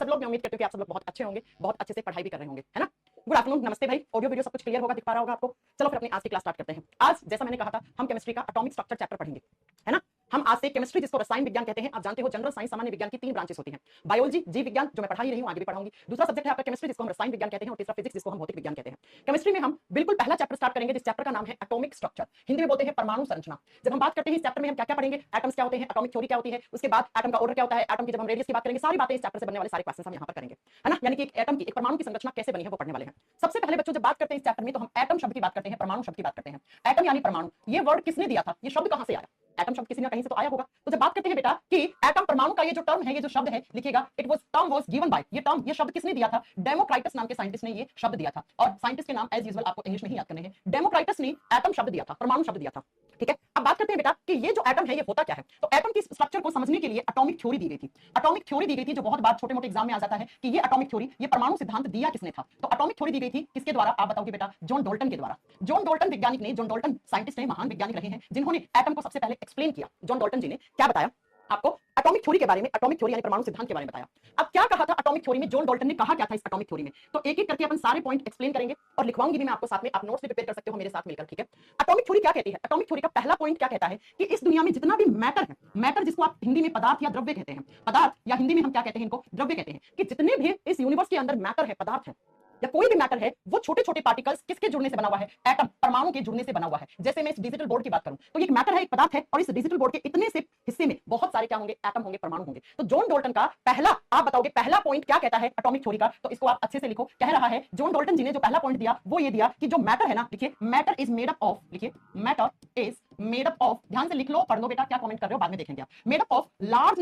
सब लोग? मैं उम्मीद करती हूँ कि आप सब लोग बहुत अच्छे होंगे, बहुत अच्छे से पढ़ाई भी कर रहे होंगे, है ना? गुड आफ्टरनून, नमस्ते भाई। ऑडियो वीडियो सब कुछ क्लियर होगा, दिख पा रहा होगा आपको? चलो फिर अपनी आज की क्लास स्टार्ट करते हैं। आज जैसा मैंने कहा था, हम केमिस्ट्री का एटॉमिक स्ट्रक्चर चैप्टर पढ़ेंगे, है ना? हम आज से केमिस्ट्री, जिसको रसायन विज्ञान कहते हैं, आप जानते हो जनरल साइंस सामान्य विज्ञान की 3 ब्रांचेस होती हैं। बायोलॉजी, जीव विज्ञान, जो मैं पढ़ा ही रही हूं, आगे भी पढ़ाऊंगी। दूसरा सब्जेक्ट है आपका केमिस्ट्री, जिसको हम रसायन विज्ञान कहते हैं, और तीसरा फिजिक्स, जिसको हम भौतिक विज्ञान कहते हैं। केमिस्ट्री में हम बिल्कुल पहला चैप्टर स्टार्ट करेंगे, जिस चैप्टर का नाम है एटॉमिक स्ट्रक्चर। हिंदी में बोलते हैं परमाणु संरचना। जब हम बात करते हैं इस चैप्टर में हम क्या क्या पढ़ेंगे, एटम्स क्या होते हैं, एटॉमिक थ्योरी क्या होती है, उसके बाद एटम का ऑर्डर क्या होता है, एटम की जब हम रेडियस की बात करेंगे, सारी बातें इस चैप्टर से बनने वाले सारे क्वेश्चन हम यहाँ पर करेंगे, है ना? यानी कि एक एटम की, एक परमाणु की संरचना कैसे बनी है वो पढ़ने वाले हैं। सबसे पहले बच्चों, जब बात करते हैं इस चैप्टर में, तो हम एटम शब्द की बात करते हैं, परमाणु शब्द की बात करते हैं। एटम यानी परमाणु, ये वर्ड किसने दिया था, ये शब्द कहां से आया? एटम शब्द किसी ना कहीं से तो आया होगा। तो जब बात करते हैं बेटा कि एटम परमाणु का ये जो टर्म है, ये जो शब्द है, लिखिएगा, it was term was given by, ये टर्म, ये शब्द किसने दिया था? डेमोक्राइटस नाम के साइंटिस्ट ने ये शब्द दिया था। और साइंटिस्ट के नाम एज यूजुअल आपको इंग्लिश में ही याद करने हैं। डेमोक्राइटस ने एटम शब्द दिया था, परमाणु शब्द दिया था, ठीक है? अब बात करते हैं बेटा कि ये जो एटम है ये होता क्या है। तो एटम की स्ट्रक्चर को समझने के लिए एटॉमिक थ्योरी दी गई थी। एटॉमिक थ्योरी दी गई थी, जो बहुत बार छोटे मोटे एग्जाम में आ जाता है कि ये एटॉमिक थ्योरी, ये परमाणु सिद्धांत दिया किसने था। तो एटॉमिक थ्योरी दी गई थी किसके द्वारा, आप बताओगे बेटा? जॉन डॉल्टन के द्वारा। जॉन डॉल्टन वैज्ञानिक ने, जॉन डॉल्टन साइंटिस्ट ने, महान वैज्ञानिक रहे हैं, जिन्होंने एटम को सबसे पहले एक्सप्लेन किया। जॉन डॉल्टन जी ने क्या बताया आपको? एटॉमिक थ्योरी के बारे में, एटॉमिक थ्योरी यानी परमाणु सिद्धांत के बारे में बताया। अब क्या कहा था एटॉमिक थ्योरी में, जॉन डॉल्टन ने कहा क्या था इस एटॉमिक थ्योरी में? तो एक एक करके अपन सारे पॉइंट एक्सप्लेन करेंगे और लिखवाऊंगी भी मैं आपको साथ में, आप नोट्स भी प्रिपेयर कर सकते हो मेरे साथ मिलकर, ठीक है? एटॉमिक थ्योरी क्या कहती है? एटॉमिक थ्योरी का पहला पॉइंट क्या कहता है कि इस दुनिया में जितना भी मैटर है, मैटर जिसको आप हिंदी में पदार्थ या द्रव्य कहते हैं, पदार्थ या हिंदी में हम क्या कहते हैं, इनको द्रव्य कहते हैं, कि जितने भी इस यूनिवर्स के अंदर मैटर है, पदार्थ है या कोई भी मैटर है, वो छोटे छोटे पार्टिकल्स किसके जुड़ने से बना हुआ है? एटम, परमाणु के जुड़ने से बना हुआ है। जैसे मैं इस डिजिटल बोर्ड की बात करूं, तो ये एक मैटर है, एक पदार्थ है, और इस डिजिटल बोर्ड के इतने से हिस्से में बहुत सारे क्या होंगे? एटम होंगे, परमाणु होंगे। तो जॉन डॉल्टन का पहला, आप बताओगे पहला पॉइंट क्या कहता है एटॉमिक थ्योरी का? तो इसको आप अच्छे से लिखो। कह रहा है जॉन डॉल्टन जी ने जो पहला पॉइंट दिया वो ये दिया कि जो मैटर है ना, लिखिए, matter is made up of, लिखिए, matter is made up of, ध्यान से लिख लो, पढ़ लो बेटा, क्या कमेंट कर रहे हो बाद में देखेंगे आप। Made up of large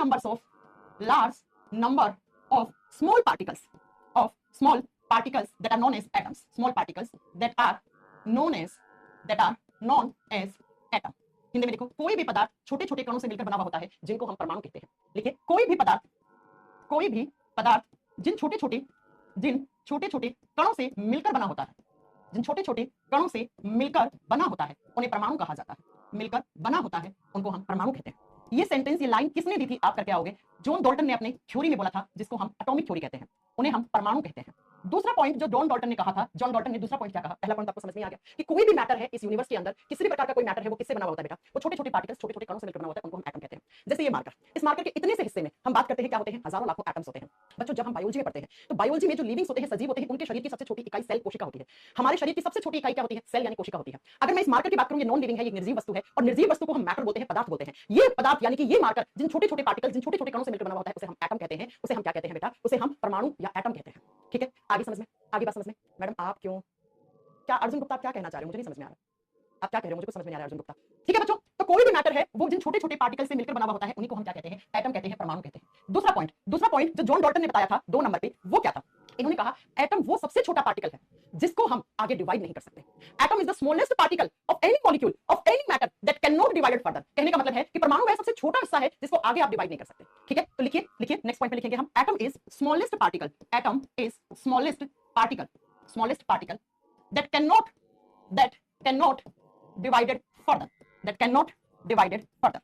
number of small particles, of small particles that are known as atoms, small particles that are known as atom। Hindi में देखो, कोई भी पदार्थ छोटे छोटे कणों से मिलकर बना हुआ होता है, जिनको हम परमाणु कहते हैं। लिखिए, कोई भी पदार्थ जिन छोटे छोटे कणों से मिलकर बना होता है, जिन छोटे छोटे कणों से मिलकर बना होता है, उन्हें परमाणु कहा जाता है। मिलकर बना होता है, उनको हम परमाणु कहते हैं। ये सेंटेंस, ये लाइन किसने दी थी, आप करके आओगे? जॉन डॉल्टन ने अपने थ्योरी में बोला था, जिसको हम एटॉमिक थ्योरी कहते हैं, उन्हें हम परमाणु कहते हैं। दूसरा पॉइंट जो जॉन डॉल्टन ने कहा था, जॉन डॉल्टन ने दूसरा पॉइंट क्या कहा? पहला पॉइंट आपको समझ में आ गया कि कोई भी मैटर है इस यूनिवर्स के अंदर, किसी भी प्रकार का कोई मैटर है, वो किससे बना होता है बेटा? वो छोटे छोटे पार्टिकल्स, छोटे छोटे कणों से मिलकर बना होता है, उनको हम एटम कहते हैं। जैसे ये मार्कर, इस मार्कर के इतने से हिस्से में हम बात करते हैं क्या होते हैं? हजारों लाखों एटम्स होते हैं। बच्चों, जब हम बायोलॉजी में पढ़ते हैं, तो बायोलॉजी में जो लिविंग्स होते हैं, सजीव होते हैं, उनके शरीर की सबसे छोटी इकाई सेल, कोशिका होती है। हमारे शरीर की सबसे छोटी इकाई क्या होती है? सेल यानी कोशिका होती है। अगर मैं इस मार्कर की बात करूं, ये नॉन लिविंग है, ये निर्जीव वस्तु है, और निर्जीव वस्तु को हम मैटर बोलते हैं, पदार्थ बोलते हैं। ये पदार्थ यानी कि ये मार्कर, जिन छोटे छोटे पार्टिकल्स, जिन छोटे छोटे कणों से मिलकर बना होता है, उसे हम एटम कहते हैं। उसे हम क्या कहते हैं बेटा? उसे हम परमाणु या एटम कहते हैं, ठीक है? आगे समझ में, आगे बात समझ में। मैडम आप क्यों, क्या अर्जुन गुप्ता आप क्या कहना चाह रहे हो? मुझे नहीं समझ में आ रहा, आप क्या कह रहे हो? मुझे कुछ समझ में नहीं आ रहा अर्जुन गुप्ता, ठीक है बच्चों? तो कोई भी मैटर है, वो जिन छोटे छोटे पार्टिकल से मिलकर बना हुआ होता है, उन्हीं को हम क्या कहते हैं? एटम कहते हैं, परमाणु कहते हैं। दूसरा पॉइंट जो जॉन डॉल्टन ने बताया था 2 नंबर पे, वो क्या था? इन्होंने कहा एटम वो सबसे छोटा पार्टिकल है जिसको हम आगे डिवाइड नहीं कर सकते। Atom is the smallest particle of any molecule of any matter that can not divided further. कहने का मतलब है कि परमाणु वह सबसे छोटा हिस्सा है जिसको आगे आप डिवाइड नहीं कर सकते, ठीक है? तो लिखिए, नेक्स्ट पॉइंट पे लिखेंगे हम, atom is smallest particle, atom is smallest particle that cannot divided further।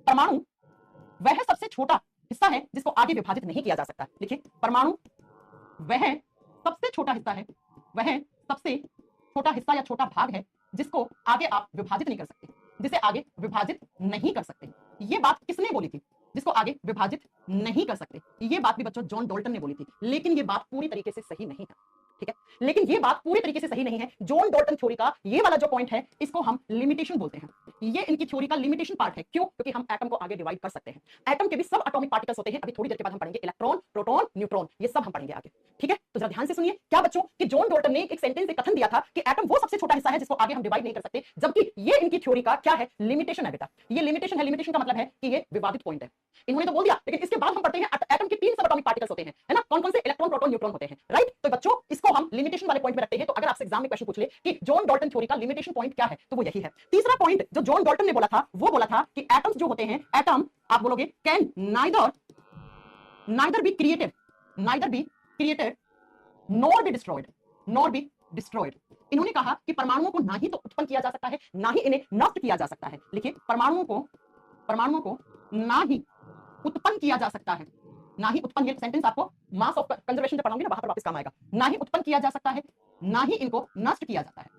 परमाणु वह सबसे छोटा हिस्सा है जिसको आगे विभाजित नहीं किया जा सकता। लिखिए, परमाणु वह सबसे छोटा हिस्सा है, वह सबसे छोटा हिस्सा या छोटा भाग है जिसको आगे आप विभाजित नहीं कर सकते, जिसे आगे विभाजित नहीं कर सकते। ये बात किसने बोली थी? जिसको आगे विभाजित नहीं कर सकते। ये बात भी बच्चों जॉन डॉल्टन ने बोली थी, लेकिन ये बात पूरी तरीके से सही नहीं है, ठीक है? लेकिन ये बात पूरी तरीके से सही नहीं है। जॉन डॉल्टन थ्योरी का ये वाला जो पॉइंट है, इसको हम लिमिटेशन बोलते हैं। ये इनकी थ्योरी का लिमिटेशन पार्ट है। क्यों? क्योंकि हम एटम को आगे डिवाइड कर सकते हैं। एटम के भी सब एटॉमिक पार्टिकल्स होते हैं। अभी थोड़ी देर के बाद हम पढ़ेंगे इलेक्ट्रॉन, प्रोटॉन, न्यूट्रॉन, ये सब हम पढ़ेंगे आगे, ठीक है? तो जरा ध्यान से सुनिए क्या बच्चों, कि जॉन डॉल्टन ने एक सेंटेंस से कथन दिया था कि एटम वो सबसे छोटा हिस्सा है जिसको आगे हम डिवाइड नहीं कर सकते, जबकि ये इनकी थ्योरी का क्या है? लिमिटेशन है बेटा। ये लिमिटेशन है। लिमिटेशन का मतलब है कि ये विवादित पॉइंट है। इन्होंने तो बोल दिया, लेकिन इसके बाद हम पढ़ते हैं एटम के 3 सब एटॉमिक पार्टिकल्स होते हैं, है ना? कौन कौन से? इलेक्ट्रॉन, प्रोटॉन, न्यूट्रॉन होते हैं, राइट? तो बच्चों इसको हम लिमिटेशन वाले पॉइंट में रखते हैं। तो अगर आपसे एग्जाम में क्वेश्चन पूछ ले कि जॉन डॉल्टन थ्योरी का लिमिटेशन पॉइंट क्या है, तो वो यही है। तीसरा पॉइंट जो जॉन डॉल्टन ने बोला था, वो बोला था कि एटम्स जो होते हैं, एटम आप बोलोगे can neither be created nor be destroyed. इन्होंने कहा कि परमाणुओं को ना ही तो उत्पन्न किया जा सकता है, ना ही इन्हें नष्ट किया जा सकता है। लिखिए, परमाणुओं को ना ही उत्पन्न किया जा सकता है, ना ही उत्पन्न, ये सेंटेंस आपको मास ऑफ कंजर्वेशन जब पढ़ाऊंगी ना वहां पर वापस काम आएगा, ना ही उत्पन्न किया जा सकता है, ना ही इनको नष्ट किया जाता है,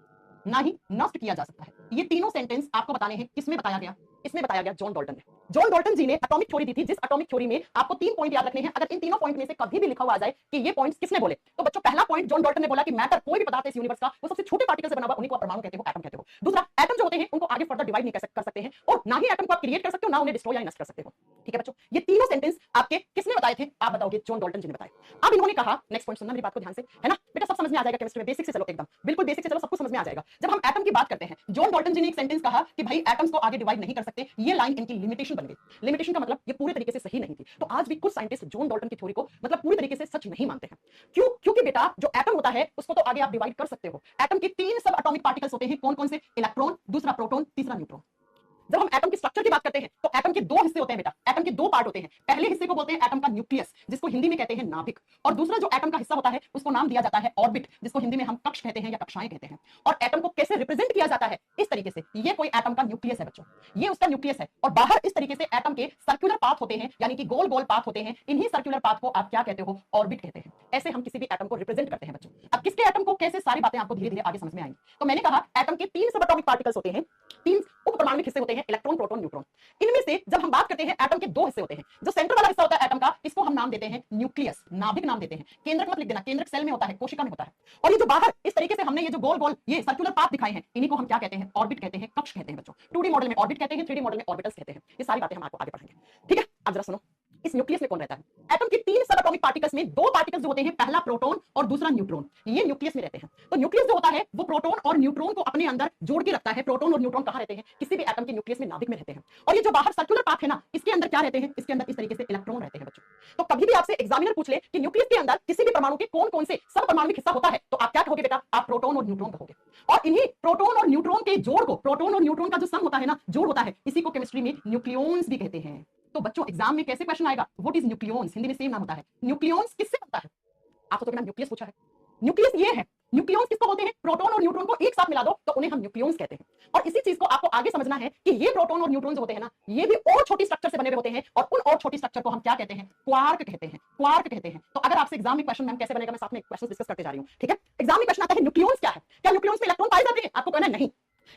ना ही नष्ट किया जा सकता है। ये तीनों सेंटेंस आपको बताने हैं, किसमें बताया गया, इसमें बताया गया जॉन डाल्टन ने। जॉन डाल्टन जी ने एटॉमिक थ्योरी दी थी, जिस एटॉमिक थ्योरी में आपको 3 पॉइंट याद रखने हैं। अगर इन तीनों पॉइंट में से कभी भी लिखा हुआ आ जाए कि ये पॉइंट्स किसने बोले, तो बच्चों पहला पॉइंट जॉन डाल्टन ने बोला कि मैटर, कोई भी पदार्थ इस यूनिवर्स का वो सबसे छोटे पार्टिकल से बना हुआ, उन्हीं को आप परमाणु कहते हो, एटम कहते हो। दूसरा, एटम जो होते हैं उनको आगे फर्दर डिवाइड नहीं कर सकते हैं, और ना ही एटम को आप क्रिएट कर सकते हो, ना उन्हें डिस्ट्रॉय या नष्ट कर सकते हो। ठीक है बच्चों, ये तीनों सेंटेंस आपके किसने बताए थे, आप बताओगे, जॉन डाल्टन जी ने बताए। अब इन्होंने कहा, नेक्स्ट पॉइंट सुनना मेरी बात को ध्यान से, है ना बेटा, सब समझ में आ जाएगा केमिस्ट्री में, बेसिक से चलो, एकदम बिल्कुल बेसिक से चलो, सब कुछ समझ में आ जाएगा। जब हम एटम की बात करते हैं, जॉन डाल्टन जी ने एक सेंटेंस कहा कि भाई एटम्स को आगे डिवाइड नहीं कर सकते, ये लाइन इनकी लिमिटेशन बन गई। लिमिटेशन का मतलब ये पूरे तरीके से सही नहीं थी। तो आज भी कुछ साइंटिस्ट जॉन डाल्टन की थ्योरी को मतलब पूरी तरीके से सच नहीं मानते हैं। क्यों? क्योंकि बेटा जो एटम होता है उसको तो आगे आप डिवाइड कर सकते हो। एटम के 3 सब एटॉमिक पार्टिकल्स होते हैं, कौन कौन से, इलेक्ट्रॉन, दूसरा प्रोटॉन, तीसरा न्यूट्रॉन। जब हम एटम की स्ट्रक्चर की बात करते हैं तो एटम के 2 हिस्से होते हैं बेटा, एटम के 2 पार्ट होते हैं। पहले हिस्से को बोलते हैं एटम का न्यूक्लियस, जिसको हिंदी में कहते हैं नाभिक, और दूसरा जो एटम का हिस्सा होता है उसको नाम दिया जाता है ऑर्बिट, जिसको हिंदी में हम कक्ष कहते हैं या कक्षाएं कहते हैं। और एटम को कैसे रिप्रेजेंट किया जाता है, इस तरीके से, ये कोई एटम का न्यूक्लियस है बच्चों, ये उसका न्यूक्लियस है, और बाहर इस तरीके से एटम के सर्कुलर पाथ होते हैं, यानी कि गोल गोल पाथ होते हैं। इन्हीं सर्कुलर पाथ को आप क्या कहते हो, ऑर्बिट कहते हैं। ऐसे हम किसी भी एटम को रिप्रेजेंट करते हैं बच्चों। अब किसके एटम को कैसे, सारी बातें आपको धीरे धीरे आगे समझ में आएंगी। तो मैंने कहा एटम के 3 सब एटॉमिक पार्टिकल्स होते हैं, 3 उप परमाणुक हिस्से होते हैं, इलेक्ट्रॉन, प्रोटॉन, न्यूट्रॉन। इनमें से जब हम बात करते हैं एटम के 2 हिस्से होते हैं, जो सेंटर वाला हिस्सा होता है एटम का, इसको हम नाम देते हैं न्यूक्लियस, नाभिक नाम देते हैं। केंद्रक मत लिख देना, केंद्रक सेल में होता है, कोशिका में होता है। और ये जो बाहर इस तरीके से हमने ये जो गोल गोल ये सर्कुलर पाथ दिखाए हैं, इन्हीं को हम क्या कहते हैं, ऑर्बिट कहते हैं, कक्ष कहते हैं बच्चों। 2D मॉडल में ऑर्बिट कहते हैं, 3D मॉडल में ऑर्बिटल्स कहते हैं। ये सारी बातें हम आपको आगे पढ़ेंगे, ठीक है। अब जरा सुनो, इस न्यूक्लियस में कौन रहता है। एटम के 3 सब एटॉमिक पार्टिकल्स में 2 पार्टिकल्स जो होते हैं, पहला प्रोटॉन और दूसरा न्यूट्रॉन, ये न्यूक्लियस में रहते हैं। तो न्यूक्लियस जो होता है वो प्रोटॉन और न्यूट्रॉन को अपने अंदर जोड़ के रखता है। प्रोटॉन और न्यूट्रॉन कहां रहते हैं, किसी भी एटम के न्यूक्लियस में, नाभिक में रहते हैं। और ये जो बाहर सर्कुलर पाथ है ना, इसके अंदर क्या रहते हैं, इसके अंदर इस तरीके से इलेक्ट्रॉन रहते हैं बच्चों। तो कभी भी आपसे एग्जामिनर पूछ ले कि न्यूक्लियस के अंदर किसी भी परमाणु के कौन कौन से सब परमाणु हिस्सा होता है, तो आप क्या कहोगे बेटा, आप प्रोटॉन और न्यूट्रॉन कहोगे। और इन्हीं प्रोटॉन और न्यूट्रॉन के जोड़ को, प्रोटॉन और न्यूट्रॉन का जो सम होता है ना, जोड़ होता है, इसी को केमिस्ट्री में न्यूक्लियॉन्स भी कहते हैं। तो बच्चों एग्जाम में कैसे क्वेश्चन आएगा, व्हाट इज न्यूक्लियॉन्स, हिंदी में सेम नाम होता है। न्यूक्लियॉन्स किससे बनता है, आपको तो न्यूक्लियस पूछा है, न्यूक्लियस ये है। न्यूक्लियॉन्स किसको बोलते हैं, प्रोटॉन और न्यूट्रॉन को एक साथ मिला दो तो उन्हें हम न्यूक्लियॉन्स कहते हैं। और इसी चीज को आपको आगे समझना है कि ये प्रोटॉन और न्यूट्रॉन होते हैं ना, ये भी और छोटी स्ट्रक्चर से बने हुए होते हैं, और उन और छोटी स्ट्रक्चर को हम क्या कहते हैं, क्वार्क कहते हैं, क्वार्क कहते हैं। तो अगर आपसे एग्जाम में क्वेश्चन मैम कैसे बनेगा, मैं साथ में क्वेश्चन डिस्कस करते जा रही हूं, ठीक है। एग्जाम में क्वेश्चन आता है न्यूक्लियॉन्स क्या है, क्या न्यूक्लियॉन्स में इलेक्ट्रॉन पाए जाते हैं, आपको कहना है नहीं।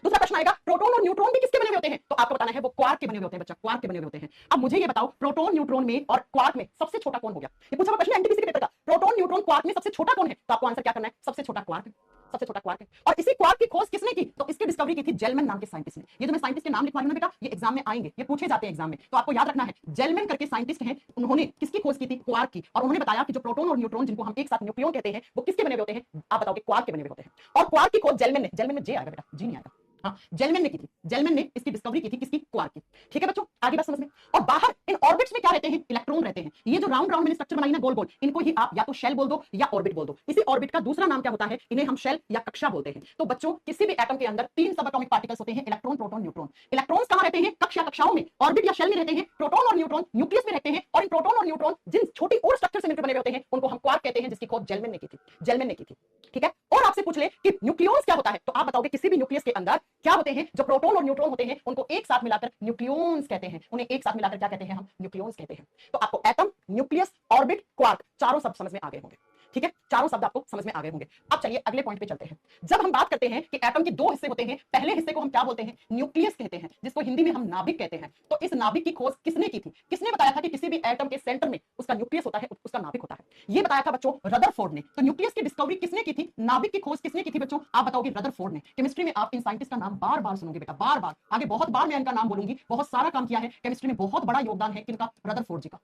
दूसरा प्रश्न आएगा प्रोटॉन और न्यूट्रॉन भी किसके बने हुए होते हैं, तो आपको बताना है वो क्वार्क के बने हुए होते हैं बच्चा, क्वार्क के बने हुए होते हैं। अब मुझे ये बताओ प्रोटॉन न्यूट्रॉन में और क्वार्क में सबसे छोटा कौन हो गया, ये पूछा हुआ प्रश्न एनटीपीसी के पेपर का। प्रोटॉन न्यूट्रॉन क्वार्क में सबसे छोटा कौन है, तो आपको आंसर क्या करना है, सबसे छोटा क्वार्क, सबसे छोटा क्वार्क है। और इसी क्वार्क की खोज किसने की, तो इसकी डिस्कवरी की थी जेलमैन नाम के साइंटिस्ट ने। ये जो मैं साइंटिस्ट के नाम लिखवा रही हूं ना बेटा, ये एग्जाम में आएंगे, ये पूछे जाते हैं एग्जाम में, तो आपको याद रखना है जेलमैन करके साइंटिस्ट हैं, उन्होंने किसकी खोज की थी, क्वार्क की। और उन्होंने बताया कि जो प्रोटॉन और न्यूट्रॉन जिनको हम एक साथ न्यूक्लियॉन कहते हैं, वो किसके बने हुए होते हैं, आप बताओगे क्वार्क के बने हुए होते हैं। और क्वार्क की खोज जेलमैन ने, जेलमैन में जे आएगा बेटा, जी नहीं आएगा, हाँ जेलमैन ने की थी, जेलमैन ने इसकी डिस्कवरी की थी, किसकी, क्वार्क की। ठीक है बच्चों, आगे बात समझ में। और बाहर इन ऑर्बिट्स में क्या रहते हैं, इलेक्ट्रॉन रहते हैं। ये जो राउंड राउंड मैंने स्ट्रक्चर बनाई ना गोल गोल, इनको ही आप या तो शेल बोल दो या ऑर्बिट बोल दो। इसी ऑर्बिट का दूसरा नाम क्या होता है, इन्हें हम शेल या कक्षा बोलते हैं। तो बच्चों किसी भी एटम के अंदर 3 सब एटॉमिक पार्टिकल्स होते हैं, इलेक्ट्रॉन, प्रोटॉन, न्यूट्रॉन। इलेक्ट्रॉन्स कहां रहते हैं, कक्षा कक्षाओं में, ऑर्बिट या शेल में रहते हैं। प्रोटॉन और न्यूट्रॉन न्यूक्लियस में रहते हैं। और इन प्रोटॉन और न्यूट्रॉन जिन छोटी और स्ट्रक्चर से मिलकर बने हुए होते हैं, उनको हम क्वार्क कहते हैं, जिसकी खोज जेलमैन ने की थी, जेलमैन ने की थी। ठीक है। और आपसे पूछ ले कि न्यूक्लियॉन्स क्या होता है, तो आप बताओगे किसी भी न्यूक्लियस के अंदर क्या होते हैं, जो प्रोटॉन और न्यूट्रॉन होते हैं उनको एक साथ मिलाकर न्यूक्लियॉन्स कहते हैं, उन्हें एक साथ मिलाकर क्या कहते हैं, हम न्यूक्लियॉन्स कहते हैं। तो आपको एटम, न्यूक्लियस, ऑर्बिट, क्वार्क चारों शब्द समझ में आ गए होंगे, ठीक है, चारों शब्द आपको समझ में आ गए होंगे। अब चलिए अगले पॉइंट पे चलते हैं। जब हम बात करते हैं कि एटम के 2 हिस्से होते हैं, पहले हिस्से को हम क्या बोलते हैं, न्यूक्लियस कहते हैं, जिसको हिंदी में हम नाभिक कहते हैं। तो इस नाभिक की खोज किसने की थी, किसने बताया था कि किसी भी एटम के सेंटर में उसका न्यूक्लियस होता है, उसका नाभिक होता है, ये बताया था बच्चों रदरफोर्ड ने। तो न्यूक्लियस की डिस्कवरी किसने की थी, नाभिक की खोज किसने की थी बच्चों, आप बताओगे रदरफोर्ड ने। केमिस्ट्री में आप इन साइंटिस्ट का नाम बार बार सुनोगे बेटा, बार बार, आगे बहुत बार मैं इनका नाम बोलूंगी। बहुत सारा काम किया है केमिस्ट्री में, बहुत बड़ा योगदान है किनका, रदरफोर्ड जी का।